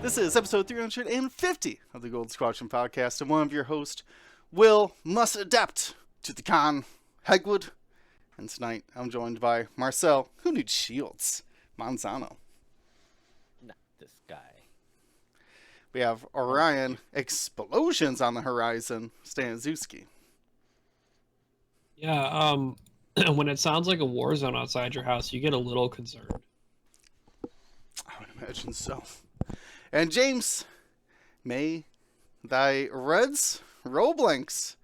This is episode 350 of the Gold Squadron podcast, and one of your hosts, Will, must adapt to the con, Hegwood, and tonight I'm joined by Marcel, who needs shields, Manzano. Not this guy. We have Orion, explosions on the horizon, Stanzuski. Yeah, when it sounds like a war zone outside your house, you get a little concerned. I would imagine so. And James, may thy Reds roll blanks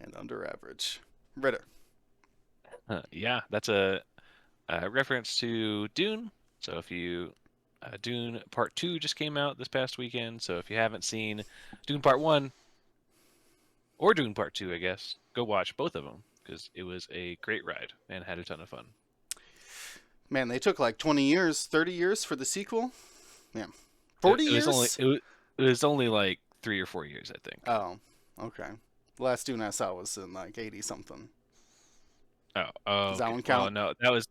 and under average. Ritter. Yeah, that's a reference to Dune. So if you Dune Part 2 just came out this past weekend. So if you haven't seen Dune Part 1 or Dune Part 2, I guess, go watch both of them because it was a great ride and had a ton of fun. Man, they took like 20 years, 30 years for the sequel. Yeah. 40 years? It was only like 3 or 4 years, I think. Oh, okay. The last Dune I saw was in like 80 something. Oh, Does that okay. one count? Well, no, that was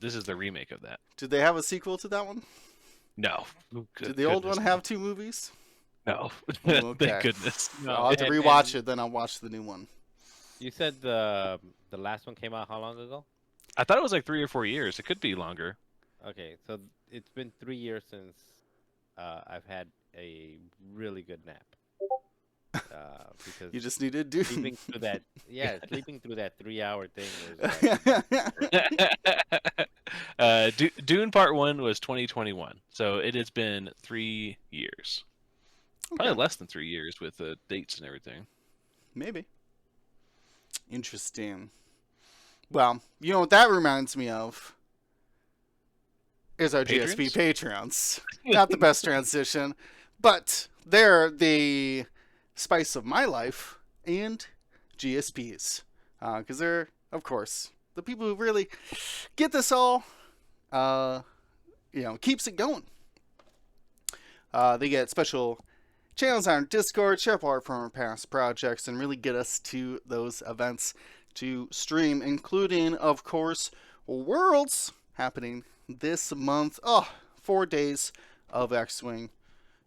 this is the remake of that. Did they have a sequel to that one? No. Did the old one have 2 movies? No. Okay. Thank goodness. No. I'll have to rewatch it, then I'll watch the new one. You said the last one came out how long ago? I thought it was like 3 or 4 years. It could be longer. Okay, so it's been 3 years since I've had a really good nap. Because You just needed Dune. sleeping through that 3-hour thing was Dune Part 1 was 2021, so it has been 3 years. Probably less than 3 years with the dates and everything. Maybe. Interesting. Well, you know what that reminds me of? Is our GSP Patreons. Not the best transition, but they're the spice of my life and GSPs. Because they're, of course, the people who really get this all, keeps it going. They get special channels on Discord, share art from our past projects, and really get us to those events to stream, including, of course, Worlds happening this month. 4 days of X-Wing.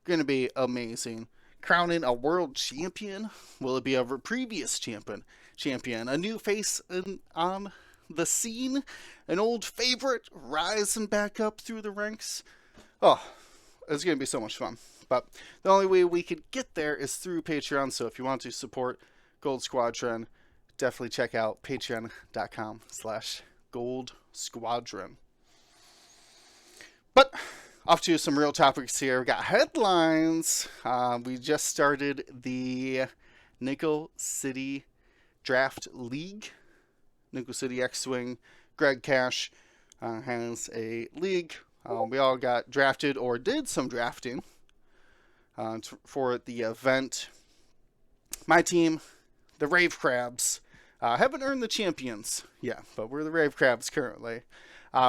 Going to be amazing. Crowning a world champion? Will it be a previous champion? A new face on the scene? An old favorite rising back up through the ranks? It's going to be so much fun. But the only way we could get there is through Patreon. So if you want to support Gold Squadron, definitely check out patreon.com/Gold Squadron. But off to some real topics here. We got headlines. We just started the Nickel City Draft League. Nickel City X-Wing. Greg Cash has a league. We all got drafted or did some drafting for the event. My team, the Rave Crabs, haven't earned the champions yet, but we're the Rave Crabs currently.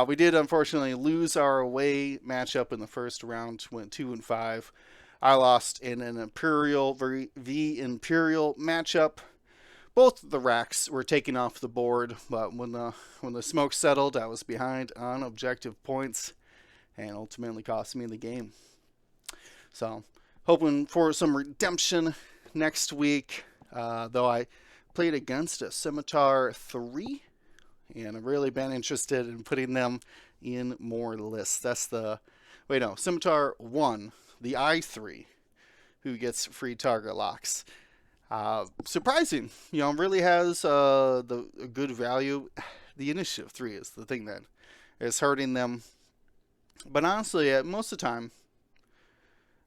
We did unfortunately lose our away matchup in the first round, went 2-5. I lost in an Imperial v Imperial matchup. Both the racks were taken off the board, but when the smoke settled, I was behind on objective points, and ultimately cost me the game. So, hoping for some redemption next week, though I played against a Scimitar 3, and I've really been interested in putting them in more lists. That's Scimitar 1, the I3, who gets free target locks. Surprising, really has a good value. The Initiative 3 is the thing that is hurting them. But honestly, most of the time,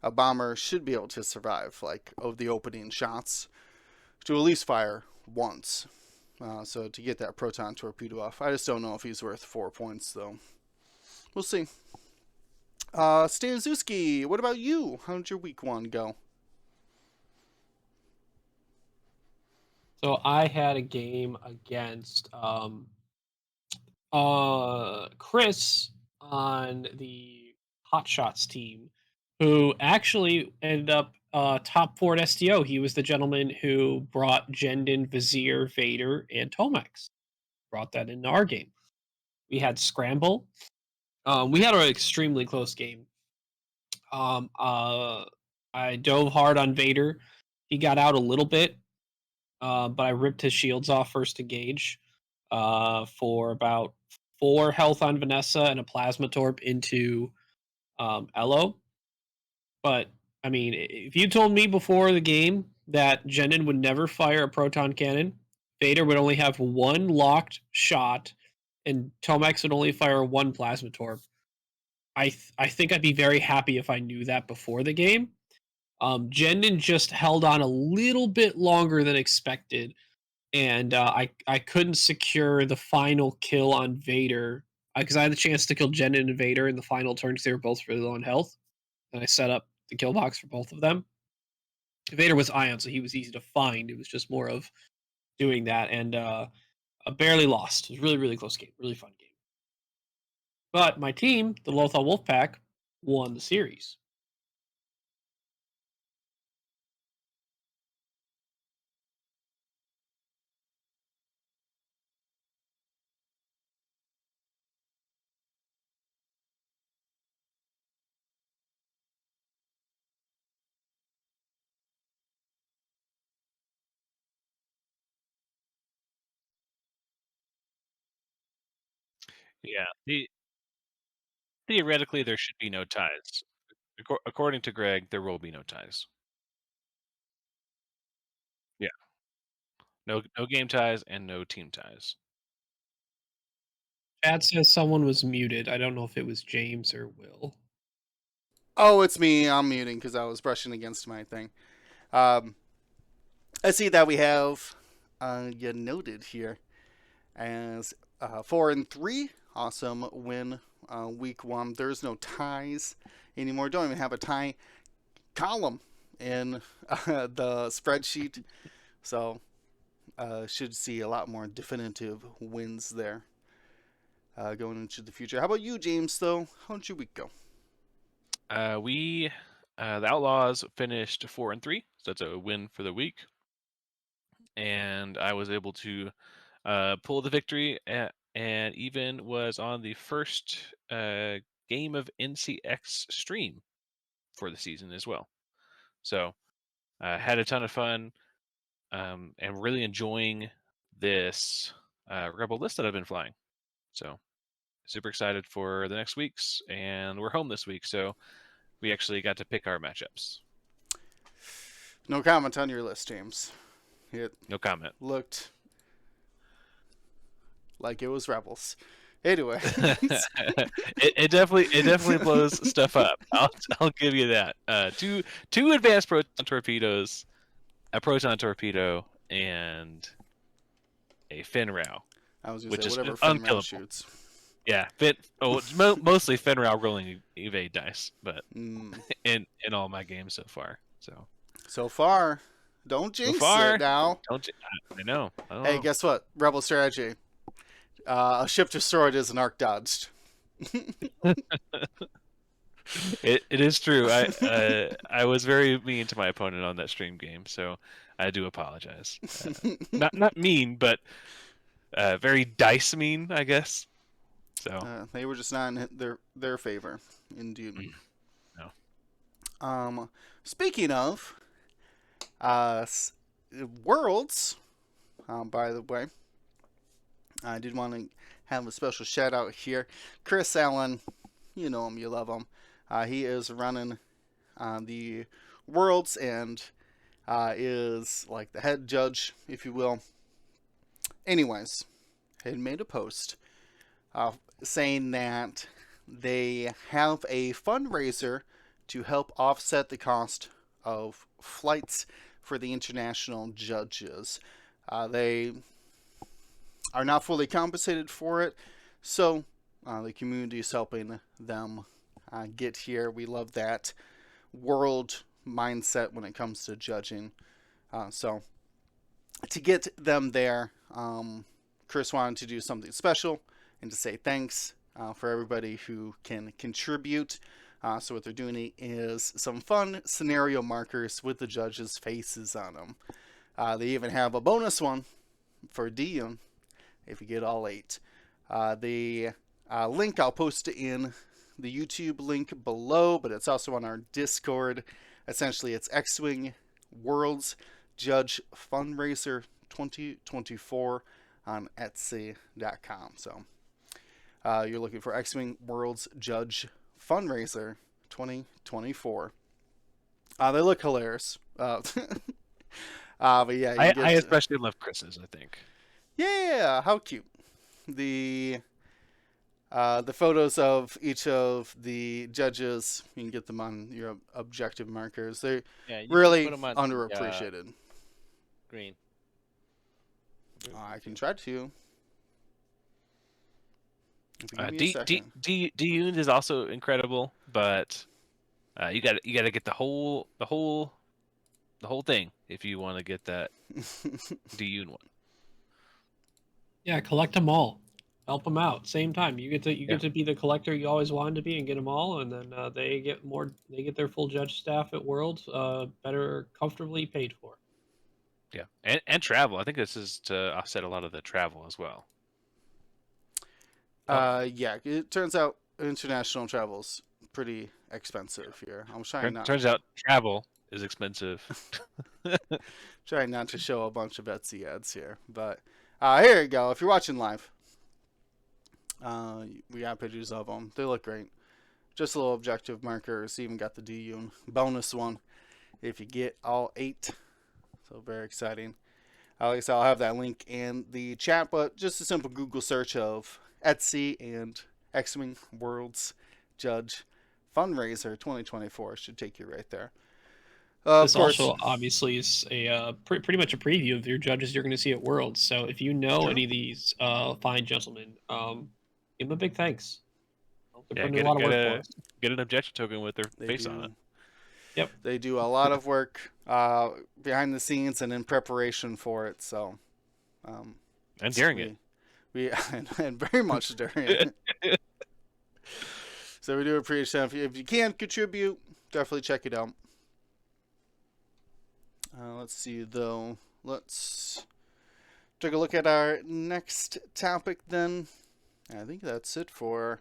a bomber should be able to survive, of the opening shots, to at least fire once. So to get that proton torpedo off. I just don't know if he's worth 4 points, though. We'll see. Stanzuski, what about you? How did your week 1 go? So I had a game against Chris on the Hot Shots team, who actually ended up top 4 at STO. He was the gentleman who brought Jendon, Vizier, Vader, and Tomex. Brought that into our game. We had Scramble. We had an extremely close game. Um, uh, I dove hard on Vader. He got out a little bit, but I ripped his shields off first to gauge for about 4 health on Vanessa and a plasma torp into Elo. But I mean, if you told me before the game that Jenin would never fire a proton cannon, Vader would only have 1 locked shot, and Tomax would only fire 1 plasma torp, I think I'd be very happy if I knew that before the game. Jenin just held on a little bit longer than expected, and I couldn't secure the final kill on Vader because I had the chance to kill Jenin and Vader in the final turn because they were both really low on health, and I set up the kill box for both of them. Vader was Ion, so he was easy to find. It was just more of doing that, and I barely lost. It was a really, really close game, really fun game. But my team, the Lothal Wolfpack, won the series. Yeah. Theoretically, there should be no ties. According to Greg, there will be no ties. Yeah. No game ties and no team ties. Chad says someone was muted. I don't know if it was James or Will. Oh, it's me. I'm muting because I was brushing against my thing. I see that we have you noted here as 4-3. Awesome win week 1. There's no ties anymore. Don't even have a tie column in the spreadsheet. So should see a lot more definitive wins there going into the future. How about you, James, though? How did your week go? The Outlaws finished 4-3, so that's a win for the week. And I was able to pull the victory and even was on the first game of NCX stream for the season as well. So had a ton of fun and really enjoying this Rebel list that I've been flying. So super excited for the next weeks, and we're home this week, so we actually got to pick our matchups. No comment on your list, James. It No comment. looked like it was Rebels. Anyway, it definitely blows stuff up. I'll give you that. Two advanced proton torpedoes, a proton torpedo, and a Finrao, I was going which to say is whatever unkillable. Finrao shoots. Yeah, it's mostly Finrao rolling evade dice, but in all my games so far. So far, don't jinx far, it now. I know. Hey, guess what? Rebel strategy. A ship destroyed is an arc dodged. It is true. I was very mean to my opponent on that stream game, so I do apologize. Not mean, but very dice mean, I guess. So They were just not in their favor in Dune. No. Speaking of worlds, by the way, I did want to have a special shout out here. Chris Allen, you know him, you love him. He is running the worlds and is like the head judge, if you will. Anyways, had made a post saying that they have a fundraiser to help offset the cost of flights for the international judges. They are not fully compensated for it, so the community is helping them get here. We love that world mindset when it comes to judging. So to get them there, Chris wanted to do something special and to say thanks for everybody who can contribute. So what they're doing is some fun scenario markers with the judges' faces on them. They even have a bonus one for Dion if you get all 8. The link I'll post in the YouTube link below, but it's also on our Discord. Essentially, it's X-Wing Worlds Judge Fundraiser 2024 on Etsy.com. So you're looking for X-Wing Worlds Judge Fundraiser 2024. They look hilarious. But yeah, you I especially love Chris's, I think. Yeah, how cute. The photos of each of the judges, you can get them on your objective markers. They're Yeah, you can really put 'em on the, underappreciated. green. I can try to. If you give me a second. Dune is also incredible, but you got to get the whole thing if you want to get that Dune one. Yeah, collect them all. Help them out. Same time, you get to be the collector you always wanted to be and get them all, and then they get their full judge staff at Worlds, better comfortably paid for. Yeah, and travel. I think this is to offset a lot of the travel as well. Yeah, it turns out international travel's pretty expensive here. I'm trying not. Turns out travel is expensive. Trying not to show a bunch of Etsy ads here, but here you go. If you're watching live, we got pictures of them. They look great. Just a little objective markers. Even got the Dune bonus one if you get all 8. So very exciting. Like I said, I'll have that link in the chat, but just a simple Google search of Etsy and X-Wing Worlds Judge Fundraiser 2024 should take you right there. This also obviously is a pretty much a preview of your judges you're going to see at Worlds. So if you know any of these fine gentlemen, give them a big thanks. Yeah, get an objection token with their face on it. Yep. They do a lot of work behind the scenes and in preparation for it. So, and during it. And very much during it. So we do appreciate it. If you can contribute, definitely check it out. Let's see, though. Let's take a look at our next topic then. I think that's it for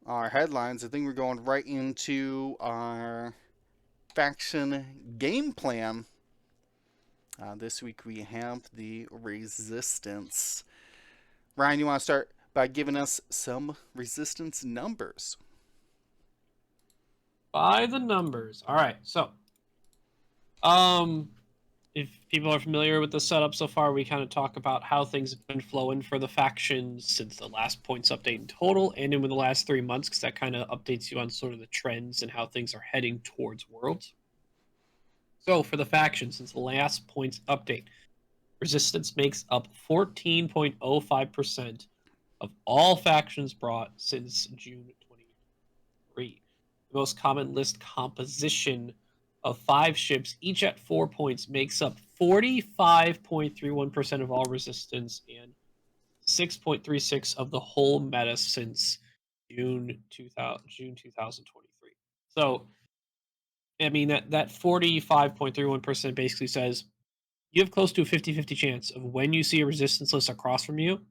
our headlines. I think we're going right into our faction game plan. This week we have the Resistance. Ryan, you want to start by giving us some Resistance numbers? By the numbers. All right, so if people are familiar with the setup so far, we kind of talk about how things have been flowing for the factions since the last points update in total and in the last 3 months, because that kind of updates you on sort of the trends and how things are heading towards Worlds. So for the factions, since the last points update, Resistance makes up 14.05% of all factions brought since June 2023. The most common list composition of 5 ships, each at 4 points, makes up 45.31% of all Resistance and 6.36% of the whole meta since June 2023. So, I mean, that 45.31% basically says you have close to a 50-50 chance of when you see a Resistance list across from you,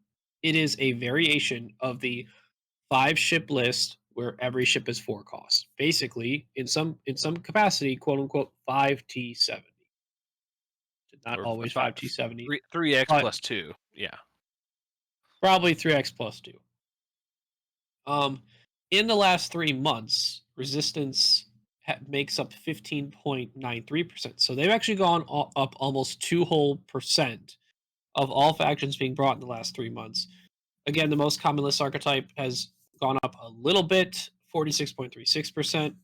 it is a variation of the 5 ship list where every ship is 4 costs. Basically, in some capacity, quote unquote, 5T70. Not Or always 5T70. 3x plus 2. Yeah. Probably 3x plus 2. In the last 3 months, Resistance makes up 15.93%. So they've actually gone up almost 2 whole percent of all factions being brought in the last 3 months. Again, the most common list archetype has gone up a little bit, 46.36%,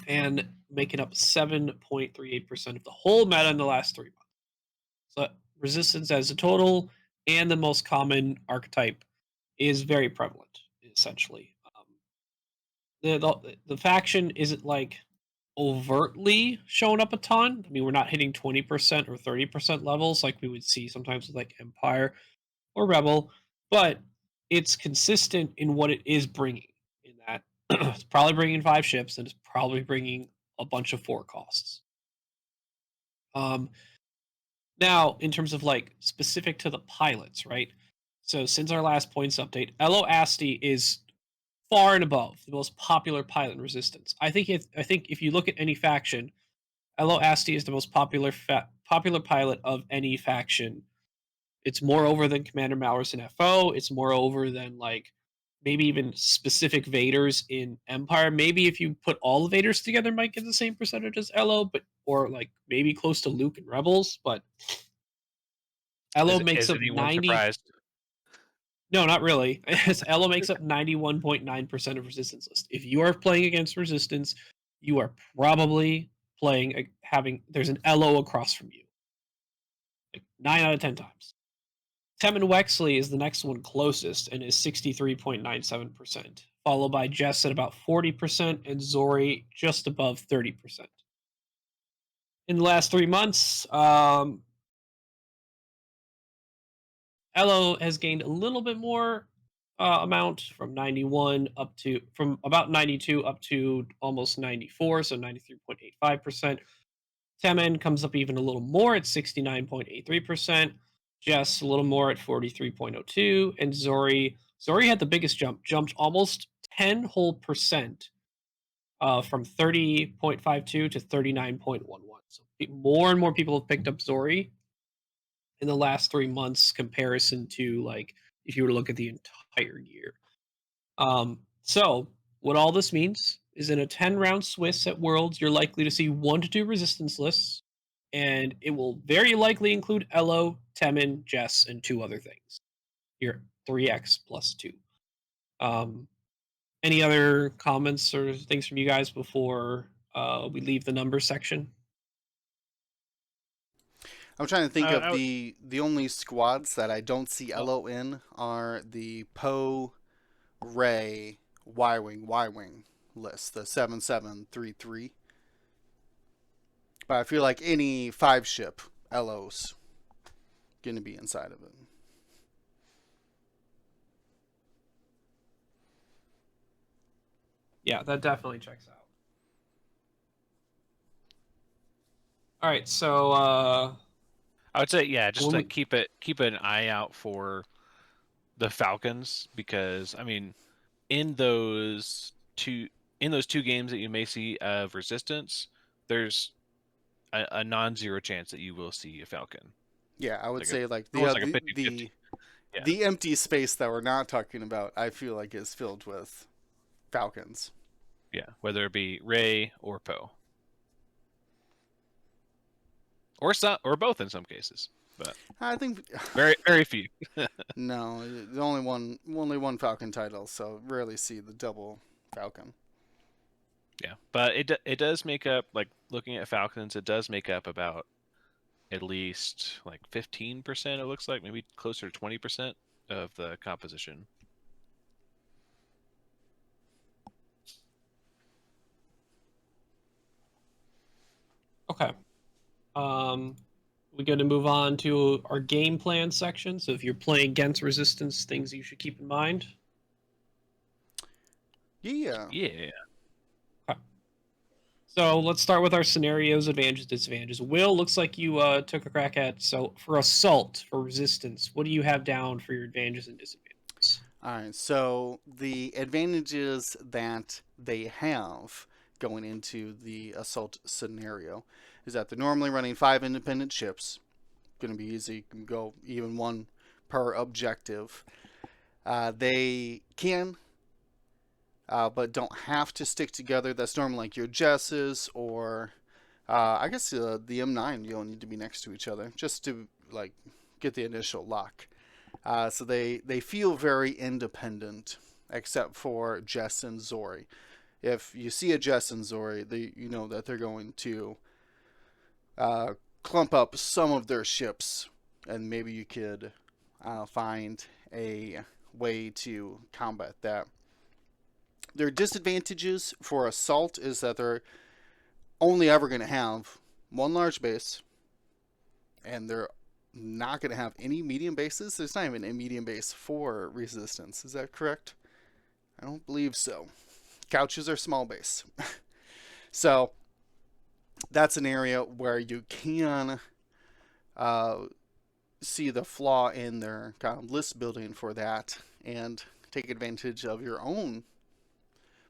and making up 7.38% of the whole meta in the last 3 months. So Resistance as a total and the most common archetype is very prevalent, essentially. The faction isn't like overtly showing up a ton. I mean, we're not hitting 20% or 30% levels like we would see sometimes with like Empire or Rebel, but it's consistent in what it is bringing. In that, it's probably bringing 5 ships and it's probably bringing a bunch of 4 costs. Now, in terms of like specific to the pilots, right? So since our last points update, Elo Asti is far and above the most popular pilot in Resistance. I think if you look at any faction, Elo Asti is the most popular pilot of any faction. It's more over than Commander Mauers in FO. It's more over than like maybe even specific Vaders in Empire. Maybe if you put all the Vaders together, might get the same percentage as Elo, but or like maybe close to Luke and Rebels. But Elo makes Is up anyone 90. surprised? No, not really. Elo makes up 91.9% of Resistance list. If you are playing against Resistance, you are probably playing having there's an Elo across from you. Like 9 out of 10 times. Temin Wexley is the next one closest and is 63.97%, followed by Jess at about 40% and Zori just above 30%. In the last 3 months, Elo has gained a little bit more amount from about 92 up to almost 94, so 93.85%. Temin comes up even a little more at 69.83%. Jess a little more at 43.02, and Zori had the biggest jump, jumped almost 10 whole percent, from 30.52 to 39.11. So more and more people have picked up Zori in the last 3 months comparison to like if you were to look at the entire year. So what all this means is in a 10-round Swiss at Worlds, you're likely to see 1 to 2 resistance lists, and it will very likely include Elo, Temin, Jess, and 2 other things. Your 3x plus 2. Any other comments or things from you guys before we leave the numbers section? I'm trying to think I of would- the only squads that I don't see Elo in are the Poe, Ray, Y-Wing list, the 7733. But I feel like any 5-ship Elo's going to be inside of it. Yeah, that definitely checks out. All right, so I would say, yeah, just when to keep an eye out for the Falcons, because I mean, in those two games that you may see of Resistance, there's a non-zero chance that you will see a Falcon. Yeah, I would Like say like almost like a the 50-50. Yeah. the empty space that we're not talking about, I feel like is filled with Falcons. Yeah, whether it be Ray or Poe, or both in some cases, but I think very few. no, the only one Falcon title, so rarely see the double Falcon. Yeah, but it does make up, like looking at Falcons, it does make up about at least like 15%. It looks like maybe closer to 20% of the composition. okay. We're going to move on to our game plan section. So if you're playing against Resistance, things you should keep in mind. Yeah. Yeah. Okay. So let's start with our scenarios, advantages, disadvantages. Will, looks like you took a crack at, so for Assault, for Resistance, what do you have down for your advantages and disadvantages? All right. So the advantages that they have going into the assault scenario is that they're normally running 5 independent ships. Going to be easy. You can go even 1 per objective. They can, but don't have to stick together. That's normally like your Jesses or I guess the M9. You don't need to be next to each other just to like get the initial lock. So they feel very independent, except for Jess and Zori. If you see a Jess and Zori, you know that they're going to clump up some of their ships, and maybe you could find a way to combat that. Their disadvantages for Assault is that they're only ever going to have 1 large base, and they're not going to have any medium bases. There's not even a medium base for Resistance. Is that correct? I don't believe so. Couches are small base. So that's an area where you can see the flaw in their kind of list building for that and take advantage of your own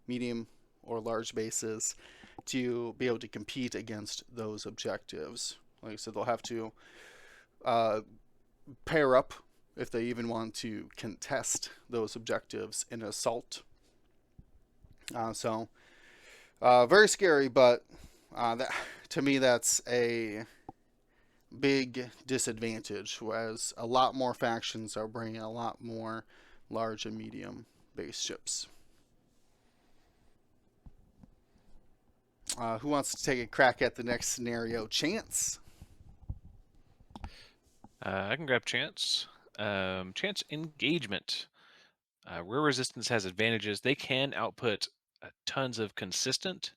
medium or large bases to be able to compete against those objectives. Like I said, they'll have to pair up if they even want to contest those objectives in assault. Very scary, but that, to me, that's a big disadvantage, whereas a lot more factions are bringing a lot more large and medium base ships. Who wants to take a crack at the next scenario? Chance? I can grab Chance. Chance engagement. Where resistance has advantages, they can output tons of consistent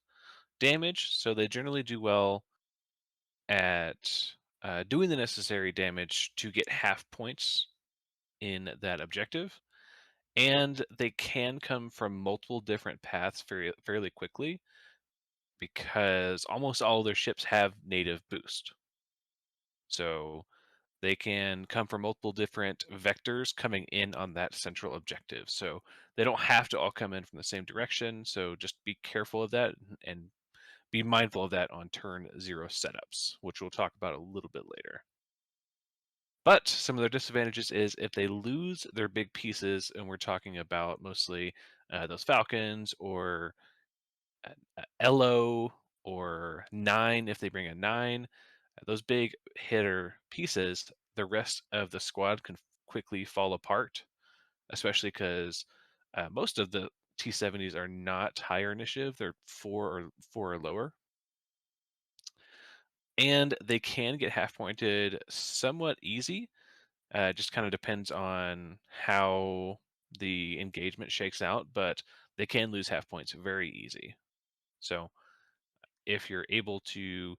damage, so they generally do well at doing the necessary damage to get half points in that objective. And they can come from multiple different paths fairly quickly because almost all their ships have native boost. So they can come from multiple different vectors coming in on that central objective. So they don't have to all come in from the same direction. So just be careful of that and be mindful of that on turn 0 setups, which we'll talk about a little bit later. But some of their disadvantages is if they lose their big pieces, and we're talking about mostly those Falcons or Elo or 9 if they bring a 9, those big hitter pieces, the rest of the squad can quickly fall apart, especially because most of the T70s are not higher initiative. They're 4 or lower. And they can get half pointed somewhat easy. Just kind of depends on how the engagement shakes out, but they can lose half points very easy. So if you're able to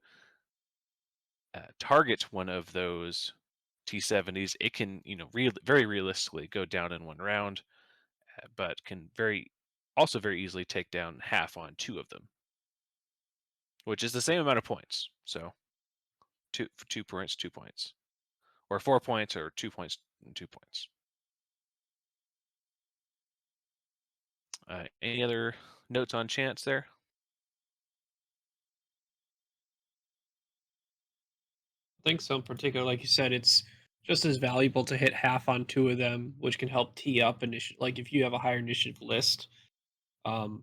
target one of those T70s, it can, very realistically go down in one round, but can also very easily take down half on 2 of them, which is the same amount of points. So 2 points, 2 points, or 4 points, or 2 points and 2 points. Any other notes on Chance there? I think so in particular, like you said, it's just as valuable to hit half on 2 of them, which can help tee up initiative. Like if you have a higher initiative list, um,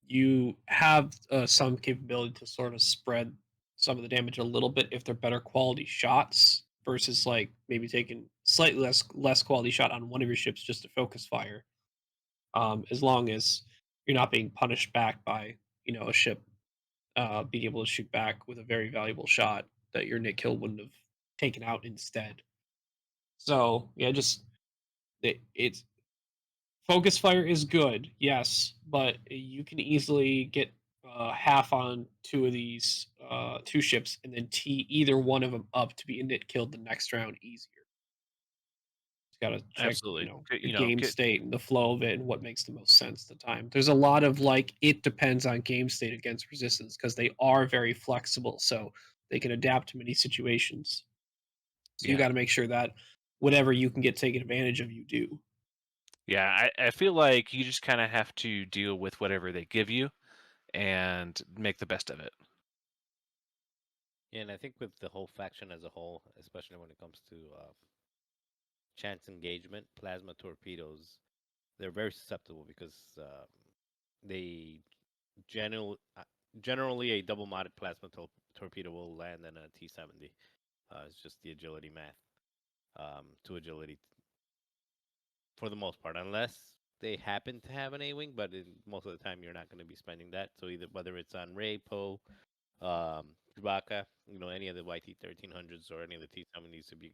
you have some capability to sort of spread some of the damage a little bit if they're better quality shots versus like maybe taking slightly less quality shot on one of your ships just to focus fire. As long as you're not being punished back by a ship being able to shoot back with a very valuable shot that your Nick Kill wouldn't have taken out instead. So yeah, just it's focus fire is good, yes, but you can easily get half on 2 of these 2 ships and then tee either one of them up to be Nick killed the next round easier. Just gotta check, Absolutely. your game state and the flow of it and what makes the most sense at the time. There's a lot of like it depends on game state against resistance because they are very flexible, so they can adapt to many situations. So you Yeah. got to make sure that whatever you can get taken advantage of, you do. Yeah, I feel like you just kind of have to deal with whatever they give you and make the best of it. Yeah, and I think with the whole faction as a whole, especially when it comes to chance engagement, plasma torpedoes, they're very susceptible because they generally a double modded plasma torpedo will land in a T70. It's just the agility math to agility for the most part, unless they happen to have an A-wing, but most of the time you're not going to be spending that. So either whether it's on Ray, Poe, Chewbacca, any of the YT-1300s or any of the T-70s, if you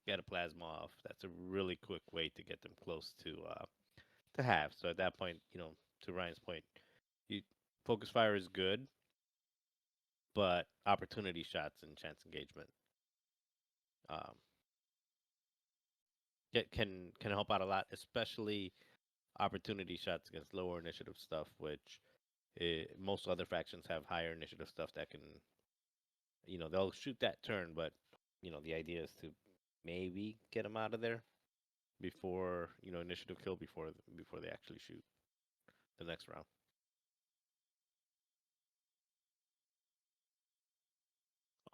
get a plasma off, that's a really quick way to get them close to have. So at that point, to Ryan's point, you, focus fire is good, but opportunity shots and chance engagement um, can help out a lot, especially opportunity shots against lower initiative stuff, which most other factions have higher initiative stuff that can, they'll shoot that turn, but the idea is to maybe get them out of there before initiative kill before they actually shoot the next round.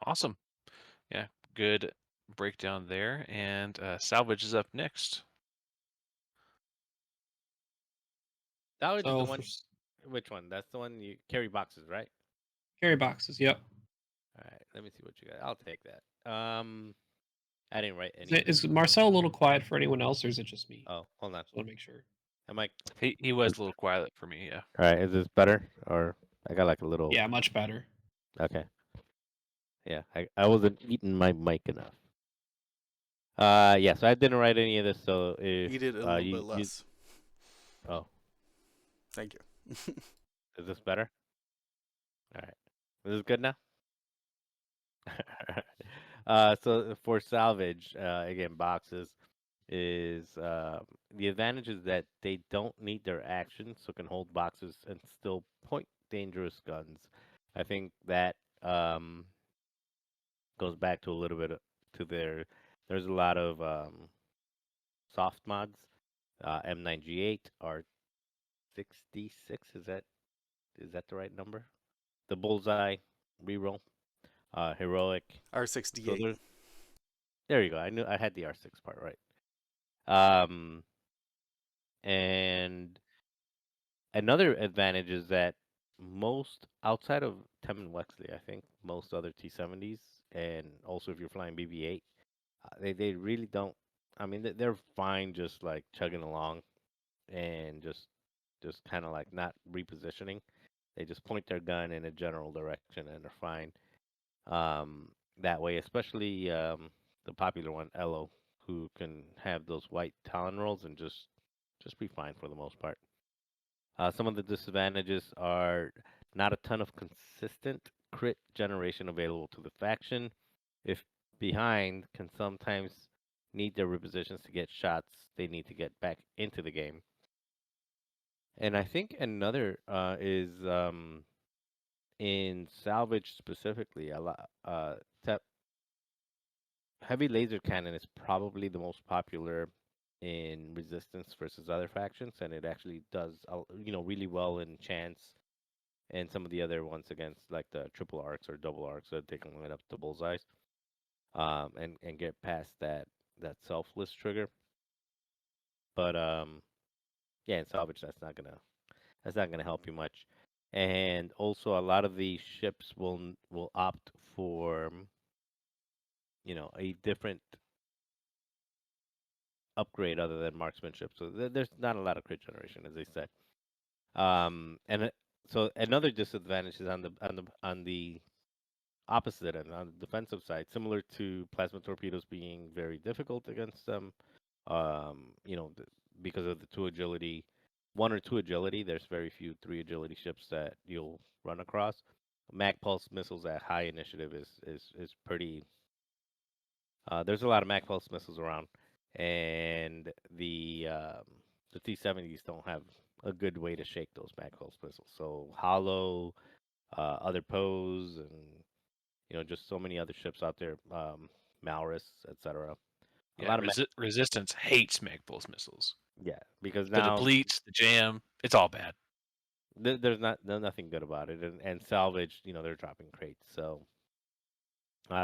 Awesome. Yeah, good breakdown there. And Salvage is up next. Salvage is the So for one. Which one? That's the one you carry boxes, right? carry boxes, yep. All right. Let me see what you got. I'll take that. I didn't write Is, any of it, this. is Marcel a little quiet for anyone else, or is it just me? Oh, hold on. Just want to make sure. Am I? He was a little quiet for me, yeah. All right. Is this better? Or I got like a little. Yeah, much better. Okay. Yeah. I wasn't eating my mic enough. Yeah. So I didn't write any of this. So if Eat it a little you bit less. oh, Thank you. is this better? All right. Is this good now? So for salvage, again, boxes is the advantage is that they don't need their action, so can hold boxes and still point dangerous guns. I think that goes back to a little bit to their. There's a lot of soft mods. M9G8 R66 is that the right number? The bullseye reroll, heroic. So R68. there you go. I knew I had the R6 part right. And another advantage is that most outside of Tem and Wexley, I think most other T70s, and also if you're flying BB-8, they really don't. I mean, they're fine just like chugging along and just kind of like not repositioning. They just point their gun in a general direction and they're fine. Um, that way, especially the popular one, Elo, who can have those white Talon rolls and just be fine for the most part. Some of the disadvantages are not a ton of consistent crit generation available to the faction. If behind, can sometimes need their repositions to get shots they need to get back into the game. And I think another is in salvage specifically, a lot. Heavy laser cannon is probably the most popular in resistance versus other factions, and it actually does really well in chance and some of the other ones against like the triple arcs or double arcs that they can line up the bullseyes, and get past that selfless trigger. But yeah, in salvage that's not gonna help you much. And also, a lot of the ships will opt for a different upgrade other than marksmanship. So there's not a lot of crit generation, as I said. And so another disadvantage is on the opposite end, on the defensive side, similar to plasma torpedoes being very difficult against them. Because of the two agility, one or two agility. There's very few three agility ships that you'll run across. Mag pulse missiles at high initiative is pretty. There's a lot of Mag pulse missiles around, and the T-70s don't have a good way to shake those Mag pulse missiles. So Hollow, other Poes, and just so many other ships out there, Malrus, etc. A Yeah, lot of Resistance hates Magpulse missiles. yeah, because The now depletes, the jam, it's all bad. there's nothing good about it, and salvage, they're dropping crates. So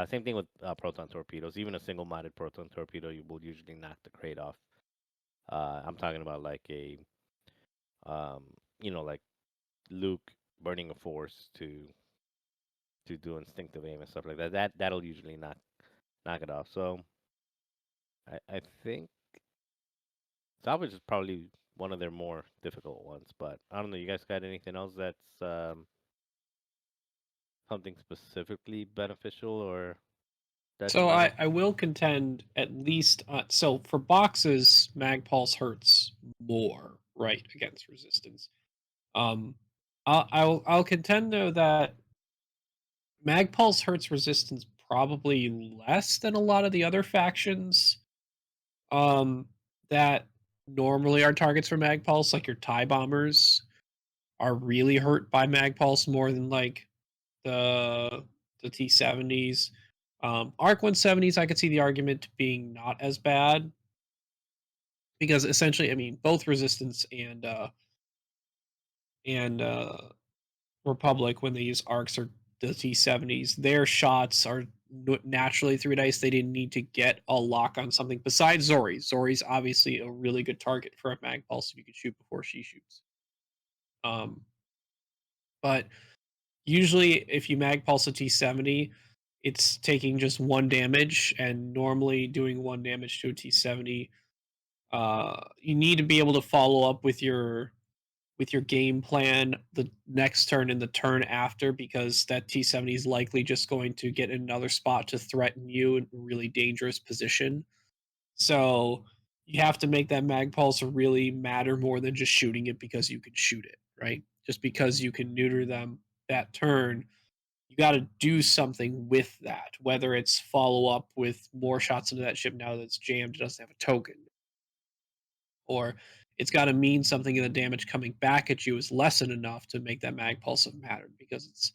same thing with proton torpedoes. Even a single-modded proton torpedo, you will usually knock the crate off. I'm talking about like um, like Luke burning a force to do instinctive aim and stuff like that. That'll usually knock it off. So I think salvage is probably one of their more difficult ones. But I don't know. You guys got anything else that's something specifically beneficial or So detrimental? I will contend at least so for boxes, mag pulse hurts more, right, against resistance. I'll contend though that mag pulse hurts resistance probably less than a lot of the other factions. Um, that normally are targets for mag pulse, like your tie bombers, are really hurt by mag pulse more than like the T70s. Arc 170s, I could see the argument being not as bad because essentially, I mean, both Resistance and Republic, when they use arcs, are the T70s. Their shots are naturally 3 dice. They didn't need to get a lock on something besides Zori. Zori's obviously a really good target for a mag pulse if you can shoot before she shoots. But usually, if you mag pulse a T70, it's taking just 1 damage, and normally doing 1 damage to a T70, you need to be able to follow up with your game plan the next turn and the turn after, because that T70 is likely just going to get another spot to threaten you in a really dangerous position. So you have to make that mag pulse really matter more than just shooting it because you can shoot it, right? Just because you can neuter them that turn, you got to do something with that, whether it's follow up with more shots into that ship now that it's jammed, it doesn't have a token, or it's got to mean something in the damage coming back at you is lessened enough to make that mag pulse have mattered, because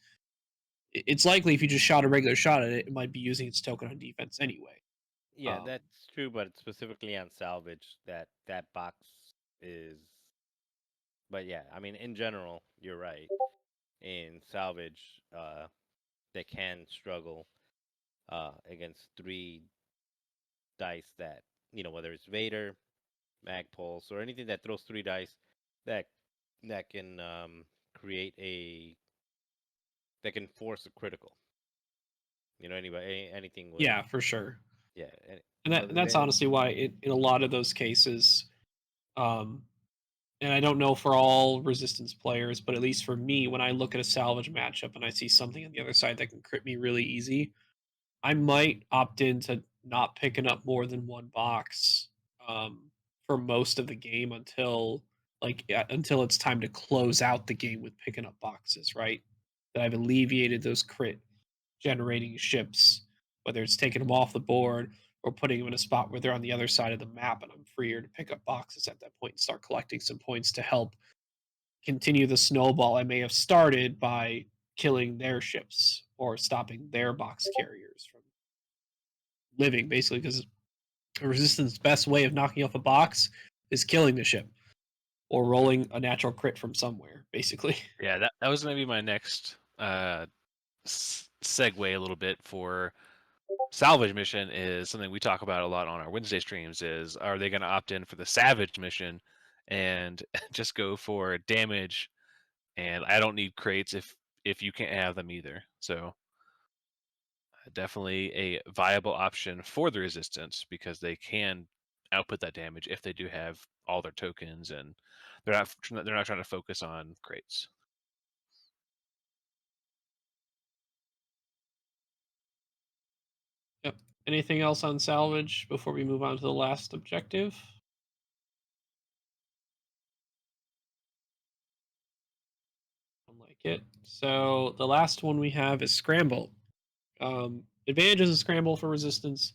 it's likely if you just shot a regular shot at it, it might be using its token on defense anyway. Yeah, that's true, but specifically on salvage, that box is. But yeah, I mean, in general, you're right. In salvage, they can struggle against 3 dice that, whether it's Vader, Mag Pulse, or anything that throws 3 dice that that can create that can force a critical. Anything with Yeah, for sure. yeah, And that's honestly why in a lot of those cases, um, and I don't know for all resistance players, but at least for me, when I look at a salvage matchup and I see something on the other side that can crit me really easy, I might opt into not picking up more than 1 box for most of the game until it's time to close out the game with picking up boxes, right? That I've alleviated those crit generating ships, whether it's taking them off the board or putting them in a spot where they're on the other side of the map and I'm freer to pick up boxes at that point and start collecting some points to help continue the snowball I may have started by killing their ships or stopping their box carriers from living, basically, because a resistance best way of knocking off a box is killing the ship or rolling a natural crit from somewhere, basically. Yeah, that was going to be my next segue a little bit for salvage mission. Is something we talk about a lot on our Wednesday streams. Is are they going to opt in for the savage mission and just go for damage? And I don't need crates if you can't have them either. So definitely a viable option for the resistance, because they can output that damage if they do have all their tokens, and they're not trying to focus on crates. Yep. Anything else on salvage before we move on to the last objective? Like it. So the last one we have is scramble. Advantages of scramble for resistance.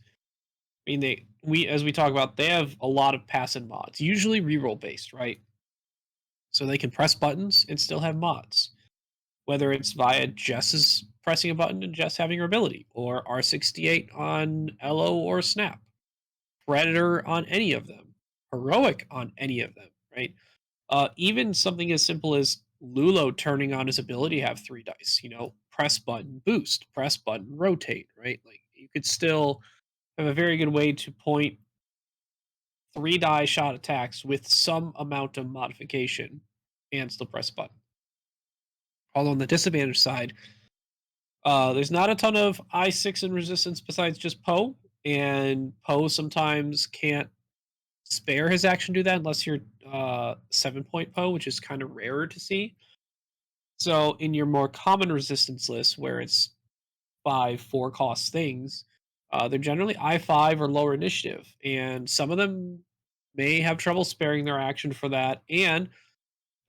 I mean, as we talk about, they have a lot of passive mods, usually reroll based, right? So they can press buttons and still have mods, whether it's via Jess's pressing a button and Jess having her ability, or R68 on Elo or Snap, Predator on any of them, Heroic on any of them, right? Even something as simple as Lulo turning on his ability to have 3 dice, press button boost, press button rotate, right? Like you could still have a very good way to point 3 die shot attacks with some amount of modification and still press button. Although on the disadvantage side, there's not a ton of I6 in resistance besides just Poe, and Poe sometimes can't spare his action to do that unless you're 7-point Poe, which is kind of rarer to see. So in your more common resistance list, where it's 5 4 cost things, they're generally I5 or lower initiative, and some of them may have trouble sparing their action for that. And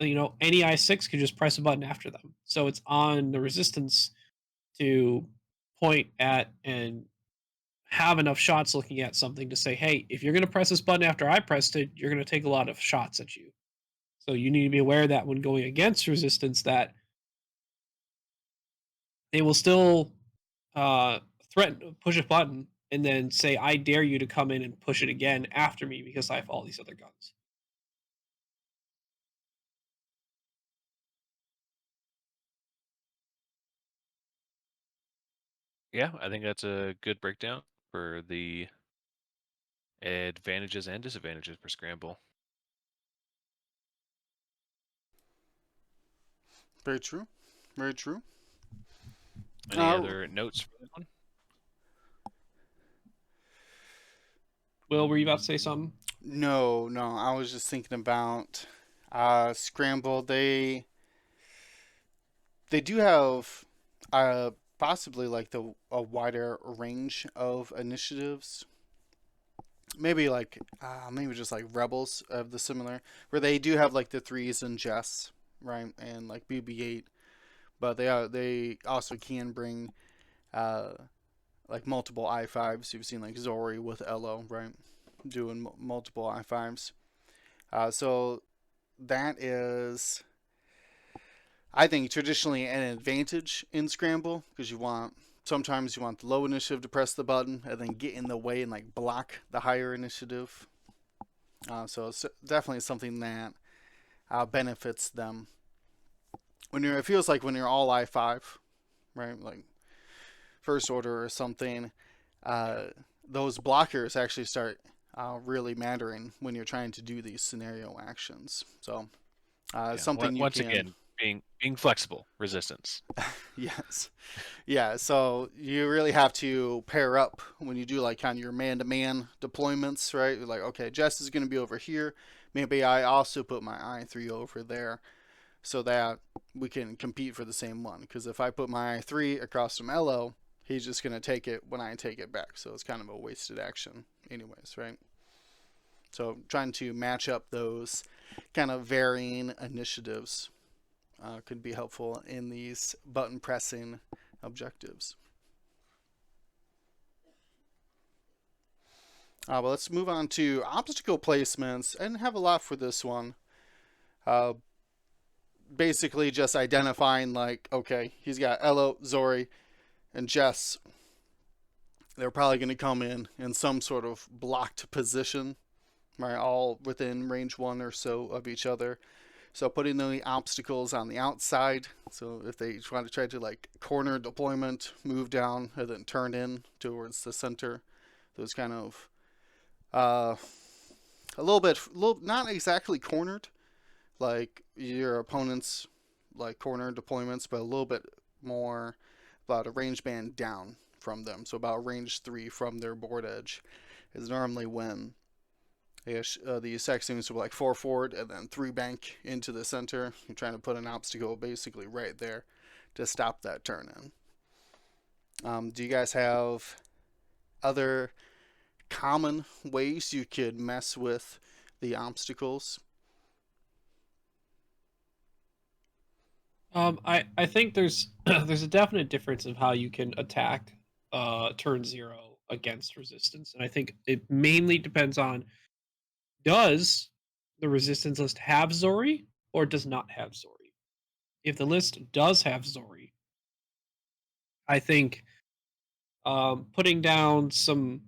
any I6 could just press a button after them. So it's on the resistance to point at and have enough shots looking at something to say, hey, if you're going to press this button after I pressed it, you're going to take a lot of shots at you. So you need to be aware of that when going against resistance, that they will still threaten, push a button, and then say, I dare you to come in and push it again after me because I have all these other guns. Yeah, I think that's a good breakdown for the advantages and disadvantages for Scramble. Very true. Very true. Any other notes for that one? Will, were you about to say something? No, no. I was just thinking about Scramble. They do have possibly like a wider range of initiatives. Maybe like maybe just like Rebels of the similar, where they do have like the threes and Jess, right, and like BB-8, but they also can bring uh like multiple I5s. You've seen like Zori with Elo, right, doing multiple I5s. So that is, I think, traditionally an advantage in Scramble because sometimes you want the low initiative to press the button and then get in the way and like block the higher initiative. So it's definitely something that benefits them. It feels like when you're all I5, right, like first order or something, uh, those blockers actually start really mattering when you're trying to do these scenario actions. So something you Once can, again, being flexible, resistance. yes, yeah. So you really have to pair up when you do like kind of your man-to-man deployments, right? You're like, okay, Jess is going to be over here. Maybe I also put my I3 over there so that we can compete for the same one. Because if I put my I3 across from Elo, he's just going to take it when I take it back. So it's kind of a wasted action, anyways, right? So trying to match up those kind of varying initiatives could be helpful in these button pressing objectives. But let's move on to obstacle placements and have a lot for this one. Uh, Basically, just identifying like, okay, he's got Elo, Zori, and Jess. They're probably going to come in some sort of blocked position, right? All within range one or so of each other. So putting the obstacles on the outside. So if they try to like corner deployment, move down, and then turn in towards the center, those kind of uh, not exactly cornered, like your opponent's like corner deployments, but a little bit more about a range band down from them. So about range 3 from their board edge is normally when these sex seems to be like 4 forward and then 3 bank into the center. You're trying to put an obstacle basically right there to stop that turn in. Do you guys have other common ways you could mess with the obstacles? I think there's there's a definite difference of how you can attack turn zero against resistance, and I think it mainly depends on, does the resistance list have Zori or does not have Zori. If the list does have Zori, I think putting down some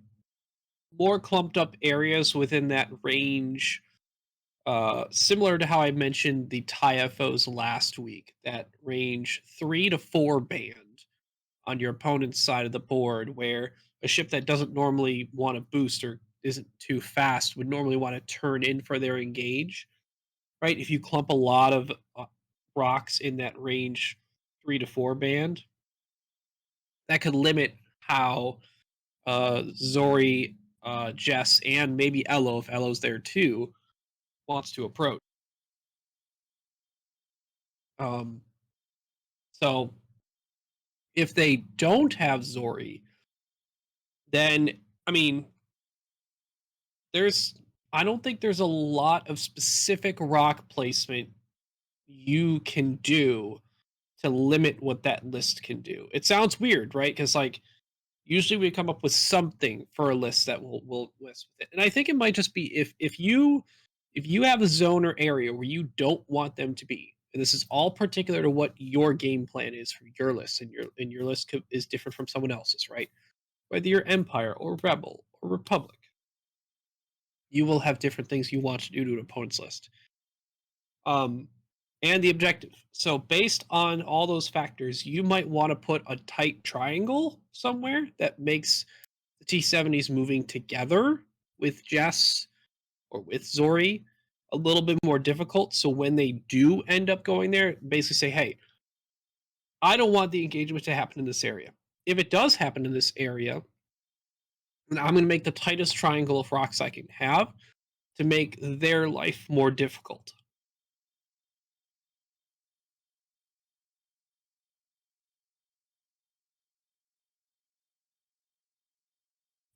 more clumped up areas within that range, similar to how I mentioned the TIFOs last week, that range 3 to 4 band on your opponent's side of the board, where a ship that doesn't normally want to boost or isn't too fast would normally want to turn in for their engage, right? If you clump a lot of rocks in that range 3 to 4 band, that could limit how Zori, Jess, and maybe Elo, if Elo's there too, wants to approach. Um, so if they don't have Zori, then I mean, there's I don't think there's a lot of specific rock placement you can do to limit what that list can do. It sounds weird, right? Because like usually we come up with something for a list that will list with it. And I think it might just be if you have a zone or area where you don't want them to be, and this is all particular to what your game plan is for your list, and your list is different from someone else's, right? Whether you're Empire or Rebel or Republic, you will have different things you want to do to an opponent's list. Um, and the objective. So based on all those factors, you might want to put a tight triangle somewhere that makes the T-70s moving together with Jess or with Zori a little bit more difficult. So when they do end up going there, basically say, hey, I don't want the engagement to happen in this area. If it does happen in this area, then I'm going to make the tightest triangle of rocks I can have to make their life more difficult.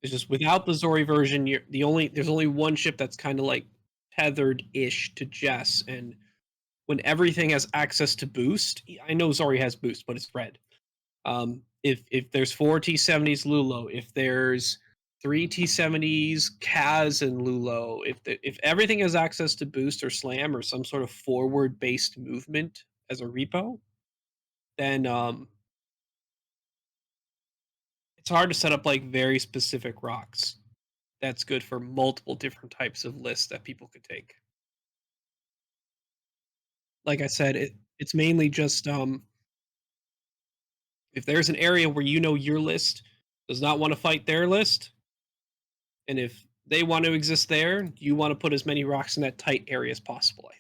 It's just without the Zori version, there's only one ship that's kind of like tethered-ish to Jess, and when everything has access to boost, I know Zori has boost, but it's red. If there's 4 T-70s Lulo, if there's 3 T-70s Kaz and Lulo, if everything has access to boost or slam or some sort of forward-based movement as a repo, then it's hard to set up like very specific rocks. That's good for multiple different types of lists that people could take. Like I said, it's mainly just if there's an area where you know your list does not want to fight their list, and if they want to exist there, you want to put as many rocks in that tight area as possible, I think.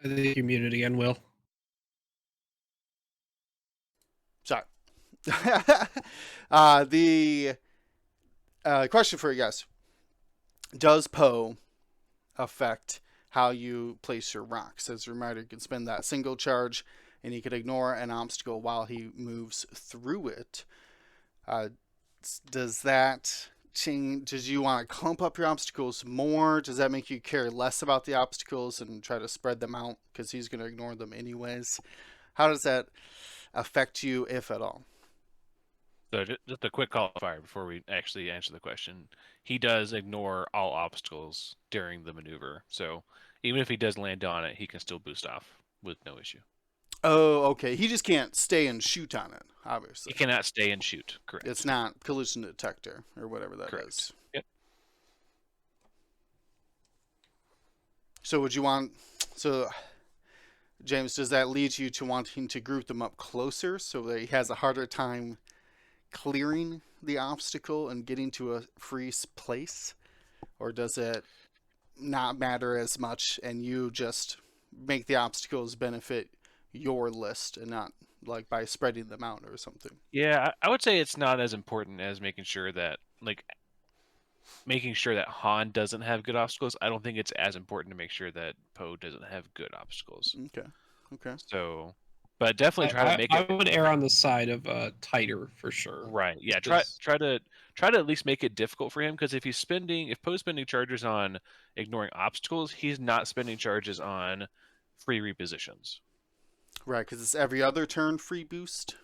The community and will. Sorry. The question for you guys: does Poe affect how you place your rocks? As a reminder, you can spend that single charge, and he could ignore an obstacle while he moves through it. Does that change? Does you want to clump up your obstacles more? Does that make you care less about the obstacles and try to spread them out because he's going to ignore them anyways? How does that affect you, if at all? So just a quick qualifier before we actually answer the question. He does ignore all obstacles during the maneuver. So even if he does land on it, he can still boost off with no issue. Oh, okay. He just can't stay and shoot on it, obviously. He cannot stay and shoot. Correct. It's not collision detector or whatever that Correct. is. Yep. So would you want... So, James, does that lead you to wanting to group them up closer so that he has a harder time clearing the obstacle and getting to a free place? Or does it not matter as much and you just make the obstacles benefit your list and not like by spreading them out or something? Yeah, I would say it's not as important as making sure that Han doesn't have good obstacles. I don't think it's as important to make sure that Poe doesn't have good obstacles. Okay. So, but definitely try to make it. I would err on the side of tighter for sure. Right. Yeah. Because Try to at least make it difficult for him, because if Poe's spending charges on ignoring obstacles, he's not spending charges on free repositions. Right, because it's every other turn free boost,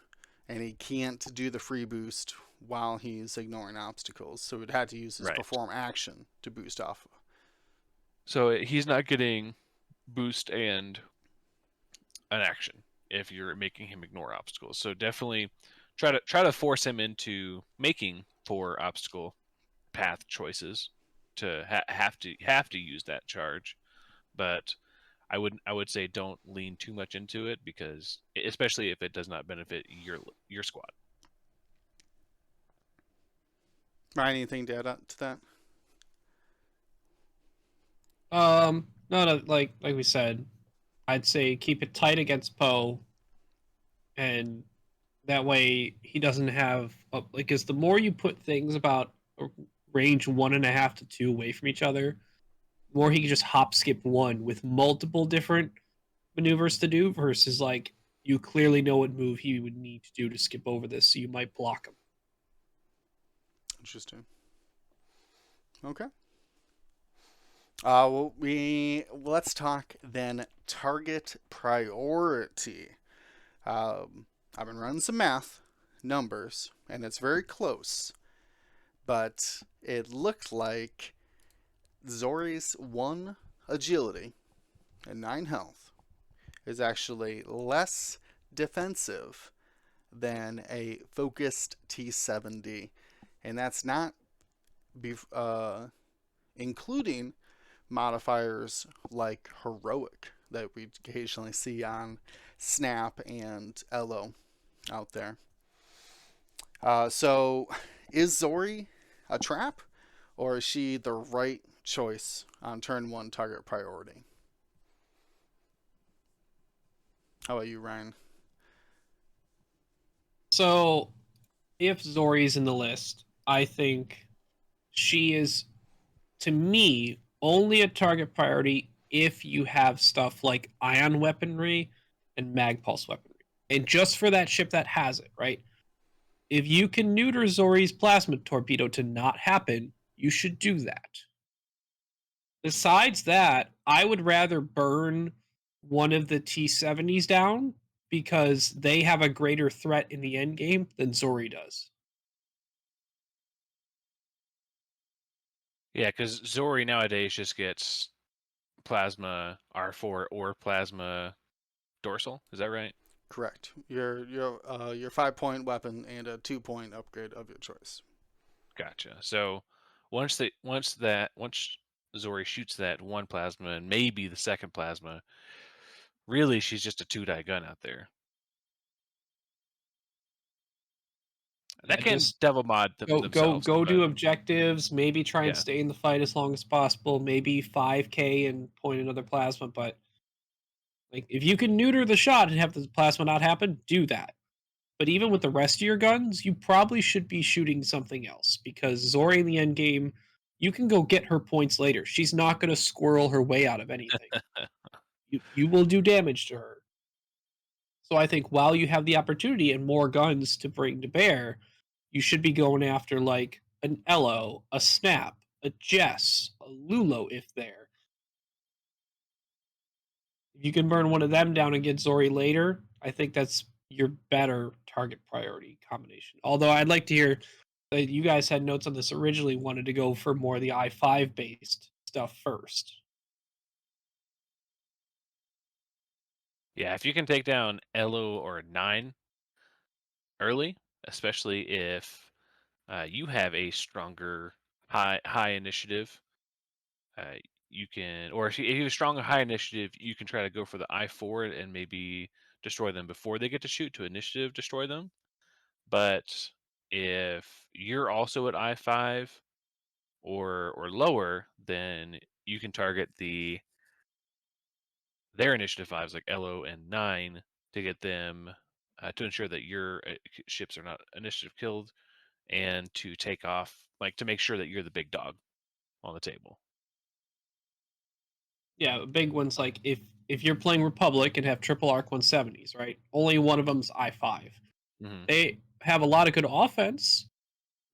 and he can't do the free boost while he's ignoring obstacles. So he'd have to use his Right. perform action to boost off. So he's not getting boost and an action if you're making him ignore obstacles. So definitely try to force him into making 4 obstacle path choices to have to use that charge. But I would say don't lean too much into it, because especially if it does not benefit your squad. Ryan, anything to add to that? No, like we said, I'd say keep it tight against Poe, and that way he doesn't have because the more you put things about a range 1.5 to 2 away from each other, the more he can just hop skip one with multiple different maneuvers to do, versus like you clearly know what move he would need to do to skip over this, so you might block him. Interesting. Okay. Let's talk then target priority. I've been running some math, numbers, and it's very close, but it looked like Zori's 1 agility and 9 health is actually less defensive than a focused T70, and that's not including modifiers like heroic that we occasionally see on Snap and Elo out there. So, is Zori a trap, or is she the right choice on turn 1 target priority? How about you, Ryan? So, if Zori's in the list, I think she is, to me, only a target priority if you have stuff like ion weaponry and mag pulse weaponry. And just for that ship that has it, right? If you can neuter Zori's plasma torpedo to not happen, you should do that. Besides that, I would rather burn one of the T70s down because they have a greater threat in the end game than Zori does. Yeah, because Zori nowadays just gets plasma R4 or plasma dorsal. Is that right? Correct. Your 5-point weapon and a 2-point upgrade of your choice. Gotcha. So once Zori shoots that one plasma and maybe the second plasma, really she's just a 2-die gun out there. That Yeah, can just devil mod themselves. go do but objectives, maybe try and yeah, stay in the fight as long as possible, maybe 5k and point another plasma, but like if you can neuter the shot and have the plasma not happen, do that. But even with the rest of your guns, you probably should be shooting something else because Zori in the end game, you can go get her points later. She's not going to squirrel her way out of anything. You will do damage to her. So I think while you have the opportunity and more guns to bring to bear, you should be going after like an Elo, a Snap, a Jess, a Lulo if there. If you can burn one of them down and get Zori later, I think that's your better target priority combination. Although I'd like to hear that you guys had notes on this originally, wanted to go for more of the I5 based stuff first. yeah. If you can take down Elo or 9 early, especially if you have a stronger high initiative, uh, you can, or if you have a stronger high initiative, you can try to go for the I4 and maybe destroy them before they get to shoot to initiative destroy them. But if you're also at I5 or lower, then you can target their initiative 5s like Elo and 9 to get them to ensure that your ships are not initiative killed and to take off, like to make sure that you're the big dog on the table. Yeah, big ones like if you're playing Republic and have triple arc 170s, right? Only one of them's I5. Mm-hmm. They have a lot of good offense,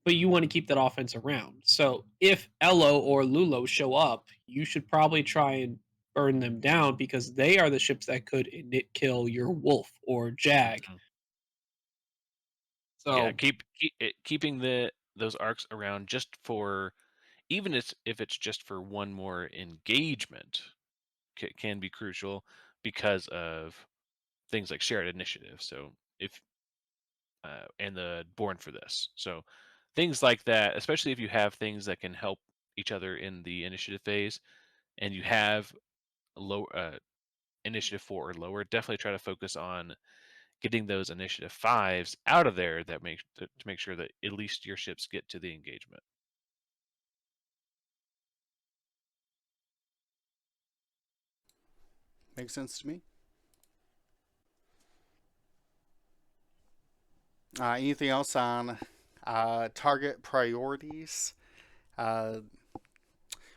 but you want to keep that offense around. So if Elo or Lulo show up, you should probably try and burn them down because they are the ships that could init kill your Wolf or Jag. Mhm. So Yeah, keeping those arcs around just for, even if it's just for one more engagement, can be crucial because of things like shared initiative. So if and the born for this, so things like that, especially if you have things that can help each other in the initiative phase, and you have low initiative 4 or lower, definitely try to focus on getting those initiative 5s out of there that to make sure that at least your ships get to the engagement. Makes sense to me. Anything else on target priorities? Uh,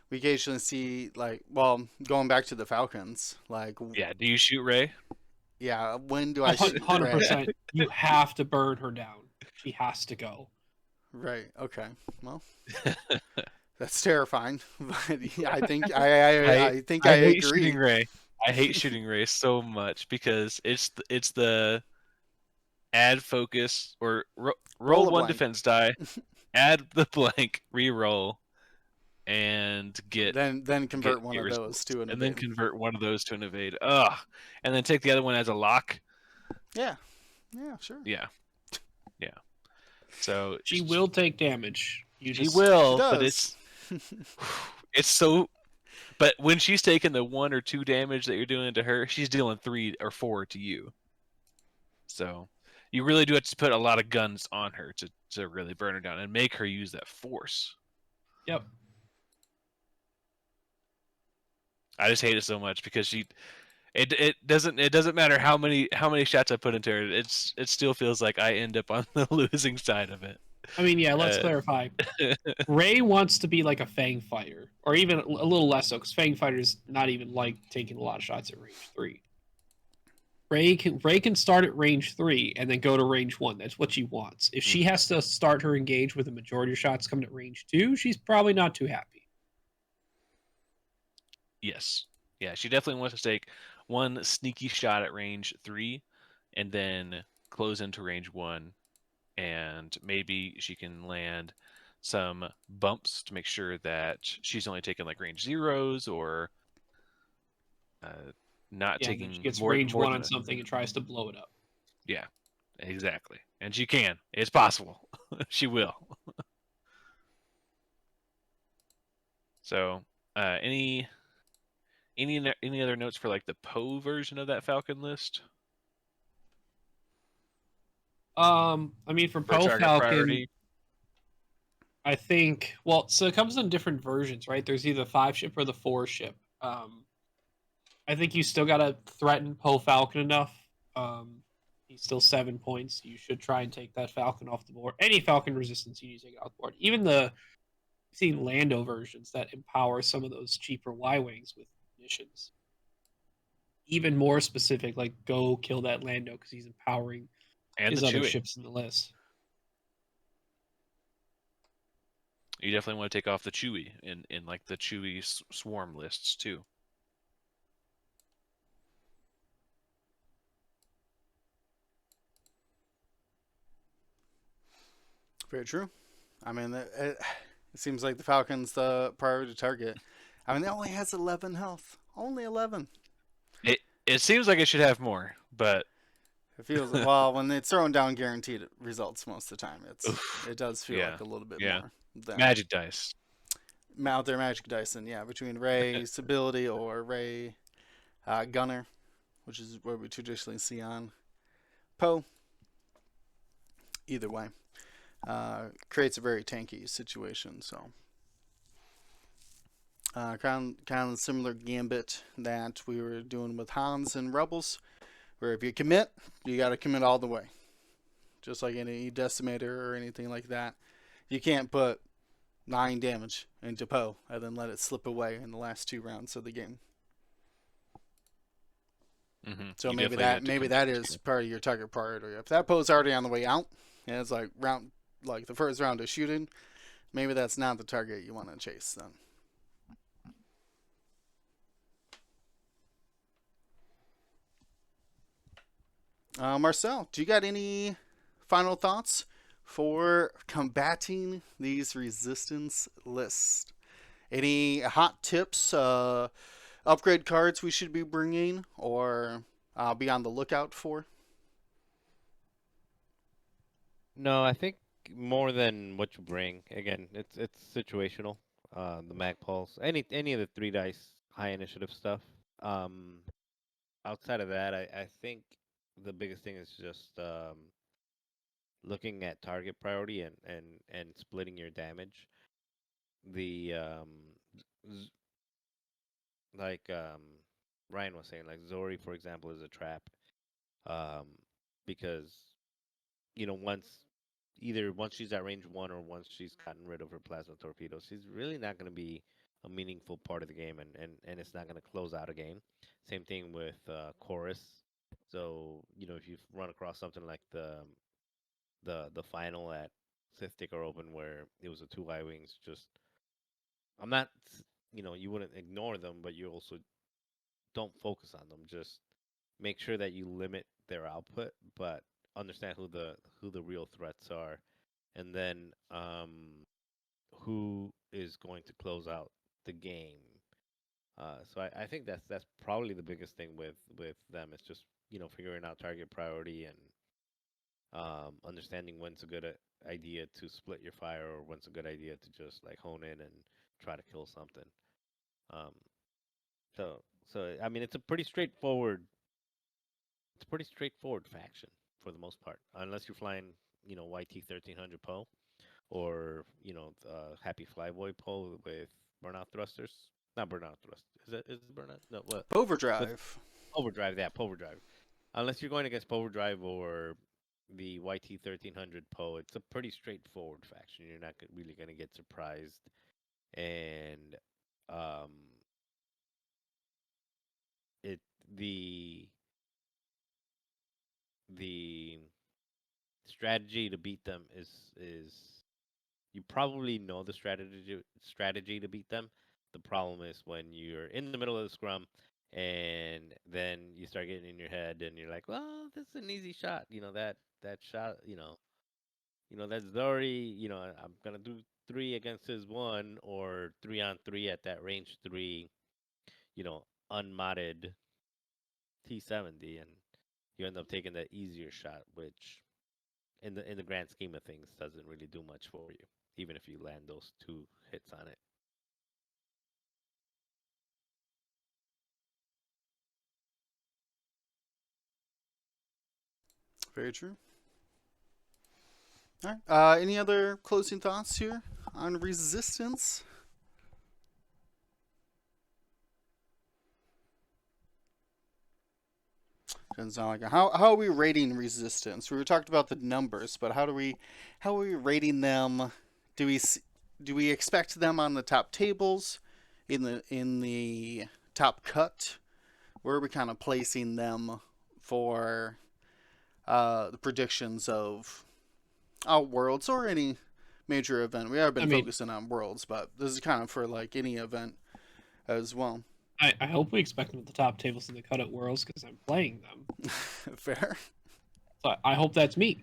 we occasionally see, like, well, going back to the Falcons, like, Yeah, do you shoot Ray? yeah, when do I shoot Ray? 100%, you have to burn her down. She has to go. Right, okay. Well, That's terrifying. But yeah, I think I I think I I hate agree. shooting Ray. I hate shooting Ray so much because it's the add focus or roll Roll a one blank, defense die, add the blank, re-roll, and get then convert one get of those results, to an and then evade. convert one of those to an evade. Ugh, and then take the other one as a lock. Yeah, yeah, sure. Yeah, yeah. So She will take damage. You she just She will, but does. it's so. But when she's taking the 1 or 2 damage that you're doing to her, she's dealing 3 or 4 to you. So you really do have to put a lot of guns on her to really burn her down and make her use that force. Yep. I just hate it so much because it doesn't matter how many shots I put into her. It still feels like I end up on the losing side of it. I mean, yeah. Let's Uh, clarify. Ray wants to be like a Fang fighter, or even a little less so, because Fang fighters not even like taking a lot of shots at range 3. Ray can start at range 3 and then go to range 1. That's what she wants. If she has to start her engage with the majority of shots coming at range 2, she's probably not too happy. Yes. Yeah, she definitely wants to take one sneaky shot at range 3 and then close into range 1, and maybe she can land some bumps to make sure that she's only taking like range 0s or not Yeah, and then she taking gets more range 1 than on something and tries to blow it up. yeah, exactly. And she can. It's possible. She will. So, any other notes for like the Poe version of that Falcon list? I mean, for For Poe target Falcon, priority? I think, well, so it comes in different versions, right? There's either 5 ship or the 4 ship. I think you still gotta threaten Poe Falcon enough. He's still 7 points. You should try and take that Falcon off the board. Any Falcon resistance, you need to take it off the board. Even the I've seen Lando versions that empower some of those cheaper Y wings with missions. Even more specific, like go kill that Lando because he's empowering And his the other Chewie. ships in the list. You definitely want to take off the Chewie in like the Chewie swarm lists too. Very true. I mean, it seems like the Falcon's the priority target. I mean, it only has 11 health. Only 11. It seems like it should have more, but It feels well when it's throwing down guaranteed results most of the time. oof, It does feel yeah, like a little bit yeah. more than Magic dice. out there Magic Dyson. Yeah, between Ray's ability or Ray Gunner, which is what we traditionally see on Poe. Either way, creates a very tanky situation. So. Kind of similar gambit that we were doing with Hans and Rebels, where if you commit, you got to commit all the way. Just like any decimator or anything like that. You can't put 9 damage into Poe and then let it slip away in the last 2 rounds of the game. Mm-hmm. So maybe that is part of your target priority. If that Poe's already on the way out, and it's like the first round of shooting, maybe that's not the target you want to chase then. Marcel, do you got any final thoughts for combating these resistance lists? Any hot tips, upgrade cards we should be bringing or be on the lookout for? No, I think more than what you bring. Again, it's situational. The mag pulse, any of the 3 dice high initiative stuff. Um, Outside of that, I think the biggest thing is just looking at target priority and splitting your damage. The z- like Ryan was saying, like Zori, for example, is a trap. Um, because once she's at range 1 or once she's gotten rid of her plasma torpedoes, she's really not going to be a meaningful part of the game, and it's not going to close out a game. Same thing with Chorus. So if you run across something like the final at Sith Sticker Open where it was the 2 Y wings just I'm not, you wouldn't ignore them, but you also don't focus on them. Just make sure that you limit their output, but understand who the real threats are, and then who is going to close out the game. So I think that's probably the biggest thing with them. It's just figuring out target priority and understanding when's a good idea to split your fire or when's a good idea to just like hone in and try to kill something. Um, so I mean, it's a pretty straightforward faction for the most part, unless you're flying YT 1300 Poe or Happy Flyboy Poe with burnout thrusters. Not burnout thrusters. Is it burnout? No, what? With Overdrive. overdrive. Yeah, overdrive. Unless you're going against overdrive or the YT 1300 Poe, it's a pretty straightforward faction. You're not really going to get surprised, and um, it the strategy to beat them is you probably know the strategy to beat them. The problem is when you're in the middle of the scrum and then you start getting in your head and you're like, well, this is an easy shot. That shot. That's Zori. I'm gonna do three against his one or 3-on-3 at that range three. Unmodded T70, and you end up taking that easier shot, which in the grand scheme of things doesn't really do much for you, even if you land those two hits on it. Very true. All right. Any other closing thoughts here on Resistance? Doesn't sound like it. How are we rating Resistance? We talked about the numbers, but how are we rating them? Do we expect them on the top tables, in the top cut? Where are we kind of placing them for the predictions of Worlds or any major event? We have been focusing on Worlds, but this is kind of for like any event as well. I hope we expect them at the top tables in the cut at Worlds because I'm playing them. Fair. So I hope that's me.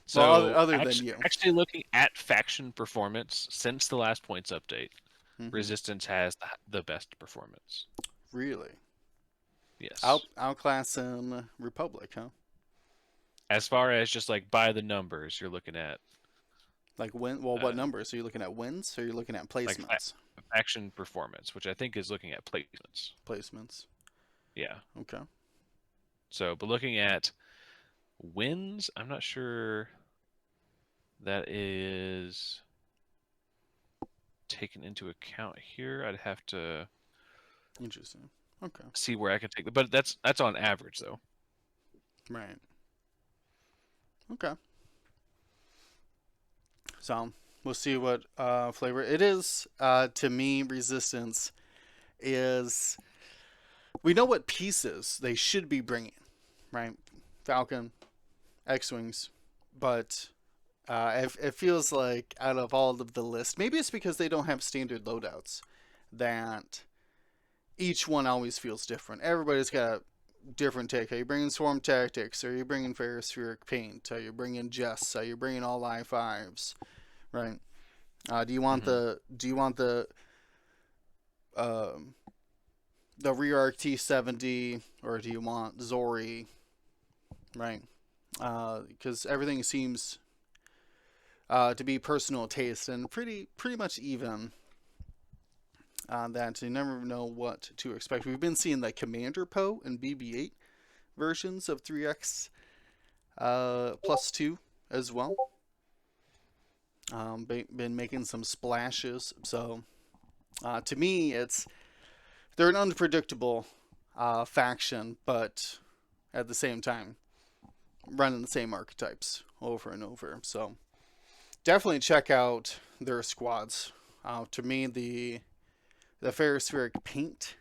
So well, other than you. Actually looking at faction performance since the last points update, Resistance has the best performance. Really? Yes. Outclassing Republic, huh? As far as just like by the numbers, you're looking at like win. Well, what numbers are you looking at? Wins? Or are you looking at placements? Like faction performance, which I think is looking at placements. Placements. Yeah. Okay. So, but looking at wins, I'm not sure that is taken into account here. I'd have to. Interesting. Okay. See where I can take but that's on average though. Right. Okay. So we'll see what flavor it is. To me, Resistance is. We know what pieces they should be bringing, right? Falcon, X-wings, but it feels like out of all of the list, maybe it's because they don't have standard loadouts, that each one always feels different. Everybody's got a different take. Are you bringing Swarm Tactics? Are you bringing Ferrospheric Paint? Are you bringing Jess? Are you bringing all I5s? Right? Do you want the rear arc T70, or do you want Zori? Right? Because everything seems to be personal taste and pretty much even. That you never know what to expect. We've been seeing the Commander Poe and BB-8 versions of 3X plus 2 as well. Been making some splashes. So to me, they're an unpredictable faction, but at the same time running the same archetypes over and over. So definitely check out their squads. To me, the Ferrospheric Paint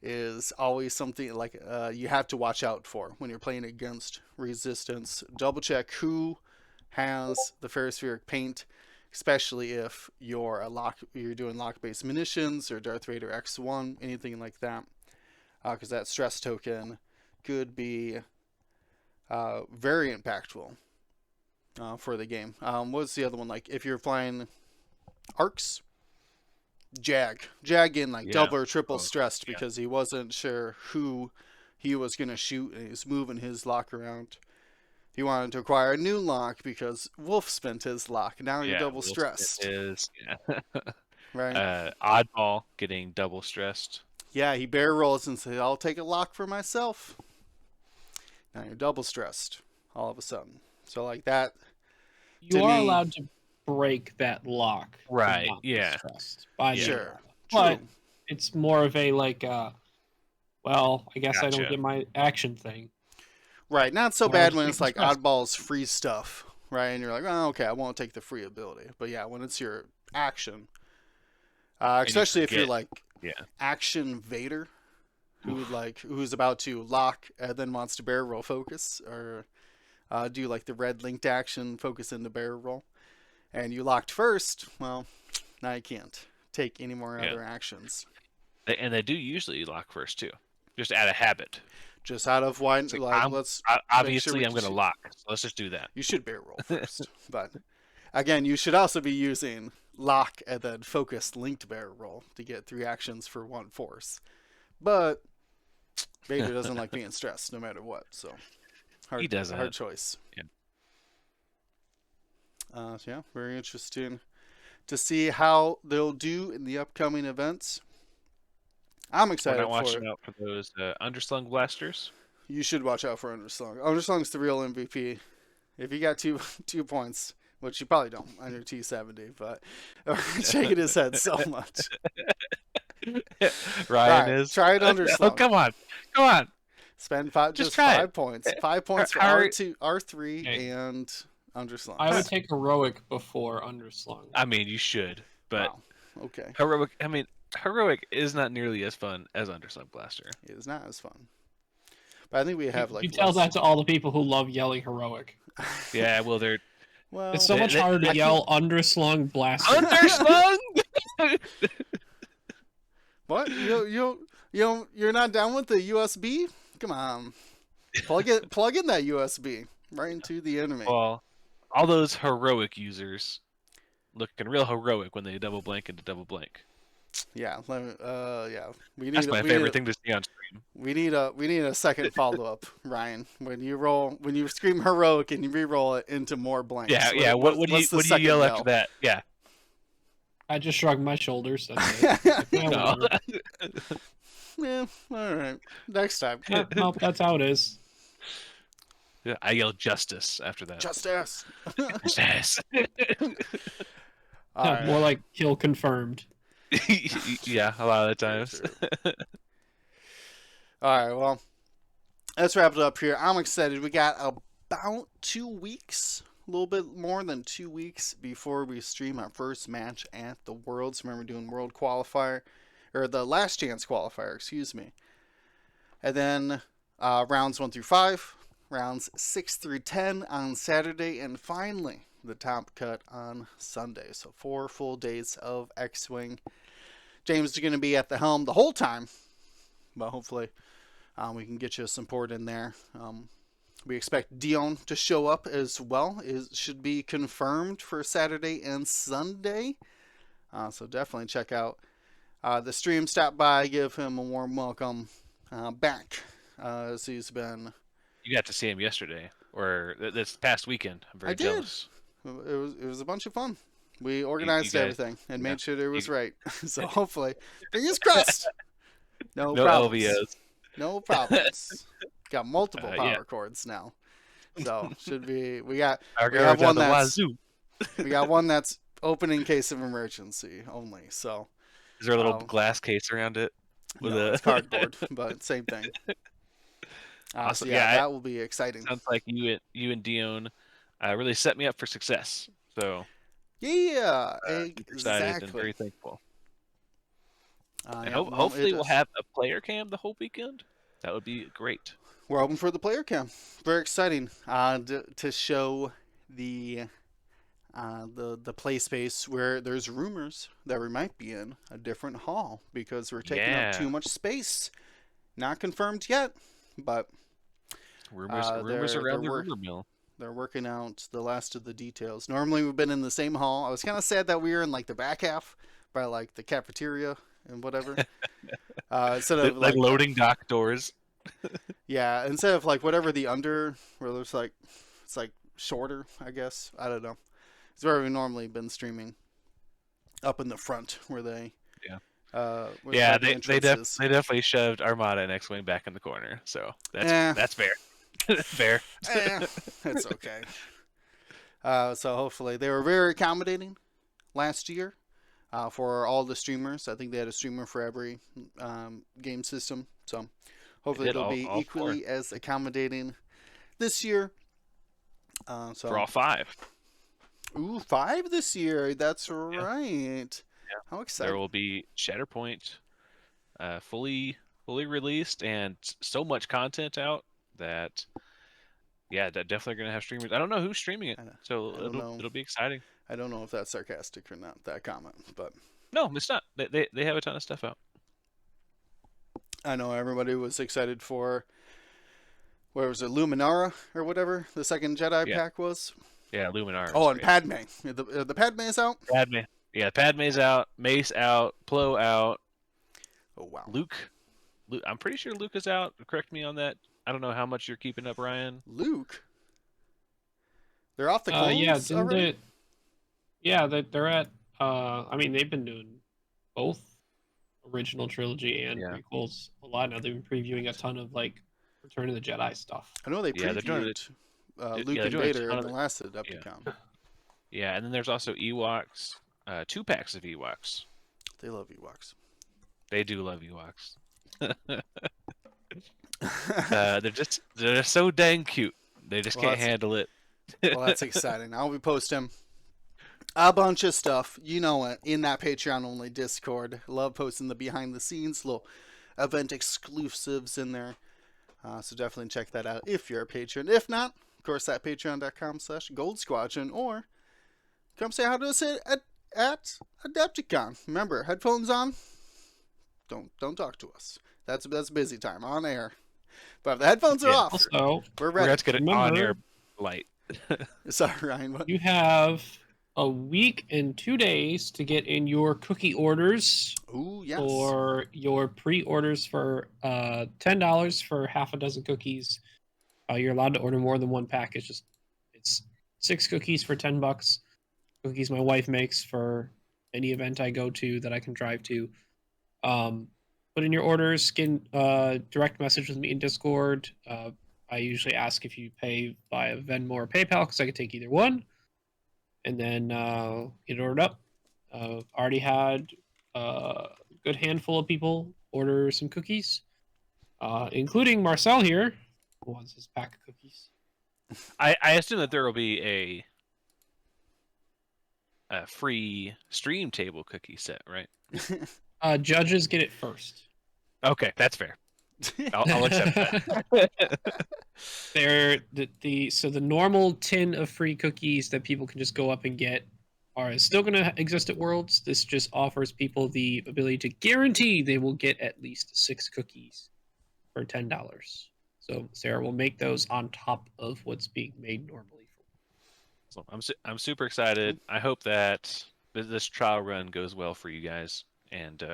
is always something like you have to watch out for when you're playing against Resistance. Double check who has the Ferrospheric Paint, especially if you're doing lock-based munitions or Darth Vader X1, anything like that, because that stress token could be very impactful for the game. What's the other one? Like if you're flying arcs, Jag in like double or triple stressed because he wasn't sure who he was going to shoot, and he's moving his lock around. He wanted to acquire a new lock because Wolf spent his lock. Now you're double stressed. Right. Oddball getting double stressed. Yeah, he barrel rolls and says, "I'll take a lock for myself." Now you're double stressed all of a sudden. So like that. You are allowed to break that lock. Right. Yeah. Sure. But it's more of a like, well, I guess I don't Gotcha. get my action thing. Right. Not so Or bad just when make it's them like stressed. oddballs free stuff, right? And you're like, oh, okay, I won't take the free ability. But yeah, when it's your action, especially if you're like Action Vader, who's about to lock and then wants to barrel roll focus, or do like the red linked action focus into barrel roll, and you locked first, well, now you can't take any more other actions. And they do usually lock first too, just out of habit. Just out of why, let's obviously I'm going to lock. So let's just do that. You should barrel roll first, but again, you should also be using lock and then focus linked barrel roll to get 3 actions for 1 force. But Vader doesn't like being stressed no matter what, so he doesn't. Hard choice. Yeah. So yeah, very interesting to see how they'll do in the upcoming events. I'm excited We're not for watching out for those underslung blasters. You should watch out for Underslung. Underslung's the real MVP. If you got two points, which you probably don't on your T70, but shaking his head so much. Ryan is. Try it Underslung. Oh, come on. Spend Just 5 points. 5 points for How- R2, R3, and Underslung. I would take heroic before underslung. I mean, you should, but Wow. Okay. heroic is not nearly as fun as underslung blaster. It is not as fun. But I think we have like. You tell that to all the people who love yelling heroic. Yeah, well, they're Well, It's so much harder to yell underslung blaster. underslung. what? You're not down with the USB? Come on. Plug in that USB right into the enemy. Well, all those heroic users looking real heroic when they double blank into double blank. Yeah, yeah. That's my favorite thing to see on stream. We need a second follow up, Ryan. When you scream heroic and you re-roll it into more blanks. Yeah. What do you yell after that? Yeah. I just shrugged my shoulders. That's it. Yeah, No. whatever. Yeah, all right. Next time. Well, that's how it is. Yeah, I yell justice after that. Justice. Justice. All No, right. more like kill confirmed. Yeah, a lot of the times. All right, well, let's wrap it up here. I'm excited. We got about 2 weeks, a little bit more than 2 weeks before we stream our first match at the Worlds. Remember doing World Qualifier, or the Last Chance Qualifier, excuse me. And then rounds 1 through 5, rounds 6 through 10 on Saturday, and finally the top cut on Sunday. So 4 full days of X-Wing. James is going to be at the helm the whole time, but hopefully we can get you some support in there. We expect Dion to show up as well. It should be confirmed for Saturday and Sunday. So definitely check out the stream. Stop by, give him a warm welcome back as he's been. You got to see him yesterday, or this past weekend. I'm very I did. jealous. It was a bunch of fun. We organized guys- everything and made sure it was You- right. So hopefully, fingers crossed. No No problems. LVOs. No problems. Got multiple power Yeah. cords now. So should be we have Our one the that's wazoo. we got one that's open in case of emergency only. So Is there a little um, glass case around it? With no, a it's cardboard, but same thing. Awesome. So Yeah, that will be exciting. Sounds like you and Dion really set me up for success. So Yeah, excited and exactly. very thankful. And Yeah, well, hopefully it we'll is. have a player cam the whole weekend. That would be great. We're hoping for the player cam. Very exciting to show the the play space where there's rumors that we might be in a different hall because we're taking up Yeah. too much space. Not confirmed yet, but Rumors they're around the rumor mill. they're working out the last of the details. Normally we've been in the same hall. I was kind of sad that we were in like the back half by like the cafeteria and whatever. Instead of Like loading dock doors. yeah, instead of like whatever the under where there's like it's like shorter, I guess. I don't know. It's where we've normally been streaming. Up in the front where they where Yeah, the they entrance is. definitely shoved Armada and X-Wing back in the corner. So that's fair. Fair. It's okay. So hopefully they were very accommodating last year for all the streamers. I think they had a streamer for every game system. So hopefully they'll be all equally as accommodating this year. So For all 5. Ooh, 5 this year. That's right. Yeah. How exciting. There will be Shatterpoint fully released and so much content out that that definitely going to have streamers. I don't know who's streaming it, so it'll be exciting. I don't know if that's sarcastic or not, that comment, but no, it's not. They have a ton of stuff out. I know everybody was excited for where was it, Luminara or whatever the second Jedi pack was. Yeah, Luminara. Oh, and Padme. The Padme's out? Padme. Yeah, Padme's out. Mace out. Plo out. Oh, wow. Luke. I'm pretty sure Luke is out. Correct me on that. I don't know how much you're keeping up, Ryan. Luke? They're off the clones already? They're at... I mean, they've been doing both original trilogy and prequels a lot now. They've been previewing a ton of, like, Return of the Jedi stuff. I know they previewed Luke and Vader in the last Adepticon. Yeah, and then there's also Ewoks. 2 packs of Ewoks. They love Ewoks. They do love Ewoks. They're so dang cute. They just can't handle it. Well, that's exciting. I'll be posting a bunch of stuff. You know it, in that Patreon only Discord. Love posting the behind the scenes, little event exclusives in there. So definitely check that out if you're a patron. If not, of course, at patreon.com/Gold Squadron, or come say hi to us at Adepticon. Remember, headphones on. Don't talk to us. That's busy time on air. But if the headphones are off, also, we're ready. Let's get it on air light. Sorry, Ryan. What? You have a week and 2 days to get in your cookie orders. Ooh, yes. For your pre-orders for $10 for half a dozen cookies. You're allowed to order more than one pack. It's 6 cookies for $10. Cookies my wife makes for any event I go to that I can drive to. Put in your orders, direct message with me in Discord. I usually ask if you pay via Venmo or PayPal because I can take either one. And then get it ordered up. Already had a good handful of people order some cookies, including Marcel here, who wants his pack of cookies. I assume that there will be a free stream table cookie set, right? Judges get it first. Okay, that's fair. I'll accept that. So the normal tin of free cookies that people can just go up and get are still going to exist at Worlds. This just offers people the ability to guarantee they will get at least 6 cookies for $10. So Sarah will make those on top of what's being made normally. So I'm super excited. I hope that this trial run goes well for you guys. And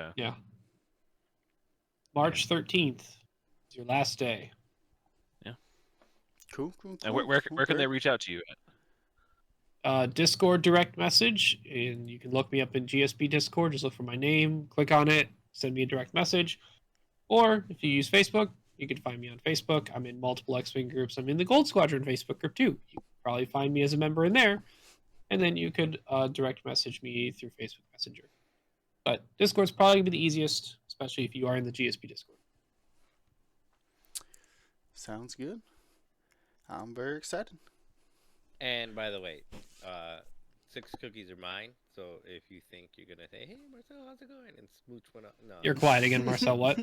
March 13th is your last day. Yeah. Cool. And where can they reach out to you at? Discord direct message, and you can look me up in GSP Discord. Just look for my name, click on it, send me a direct message. Or if you use Facebook, you can find me on Facebook. I'm in multiple X-Wing groups. I'm in the Gold Squadron Facebook group too. You can probably find me as a member in there. And then you could direct message me through Facebook Messenger. But Discord's probably going to be the easiest, especially if you are in the GSP Discord. Sounds good. I'm very excited. And by the way, 6 cookies are mine. So if you think you're gonna say, "Hey, Marcel, how's it going?" and smooch one up, no. You're quiet again, Marcel. What?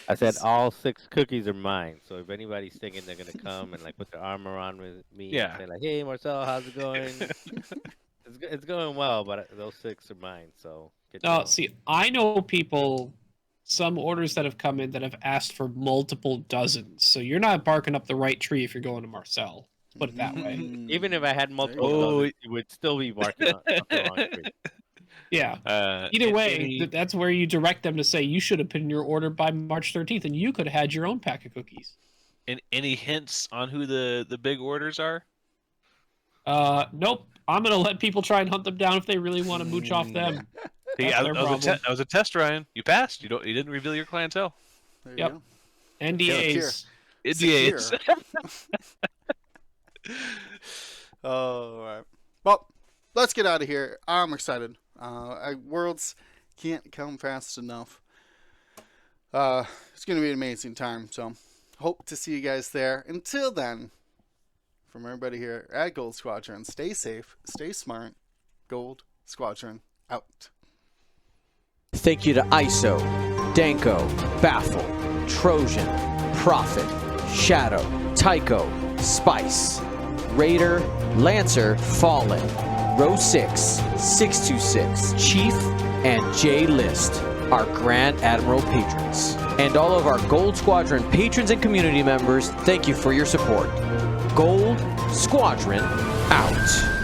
I said all 6 cookies are mine. So if anybody's thinking they're gonna come and like put their arm around with me Yeah. and say like, "Hey, Marcel, how's it going?" It's going well, but those 6 are mine. So get your own. See, I know people, some orders that have come in that have asked for multiple dozens. So you're not barking up the right tree if you're going to Marcel. Let's put it that way. Even if I had multiple go. dozens, you would still be barking up the wrong tree. Yeah. Either way, any- that's where you direct them to say you should have put in your order by March 13th, and you could have had your own pack of cookies. And any hints on who the big orders are? Nope. I'm gonna let people try and hunt them down if they really want to mooch off them. Hey, That's their problem. that was a test, Ryan. You passed. You didn't reveal your clientele. There Yep. you go. NDAs. NDAs. All right. Well, let's get out of here. I'm excited. Worlds can't come fast enough. It's going to be an amazing time. So, hope to see you guys there. Until then, from everybody here at Gold Squadron, stay safe, stay smart. Gold Squadron out. Thank you to ISO, Danko, Baffle, Trojan, Prophet, Shadow, Tycho, Spice, Raider, Lancer, Fallen, Row 6, 626, Chief, and J List, our Grand Admiral patrons. And all of our Gold Squadron patrons and community members, thank you for your support. Gold Squadron out.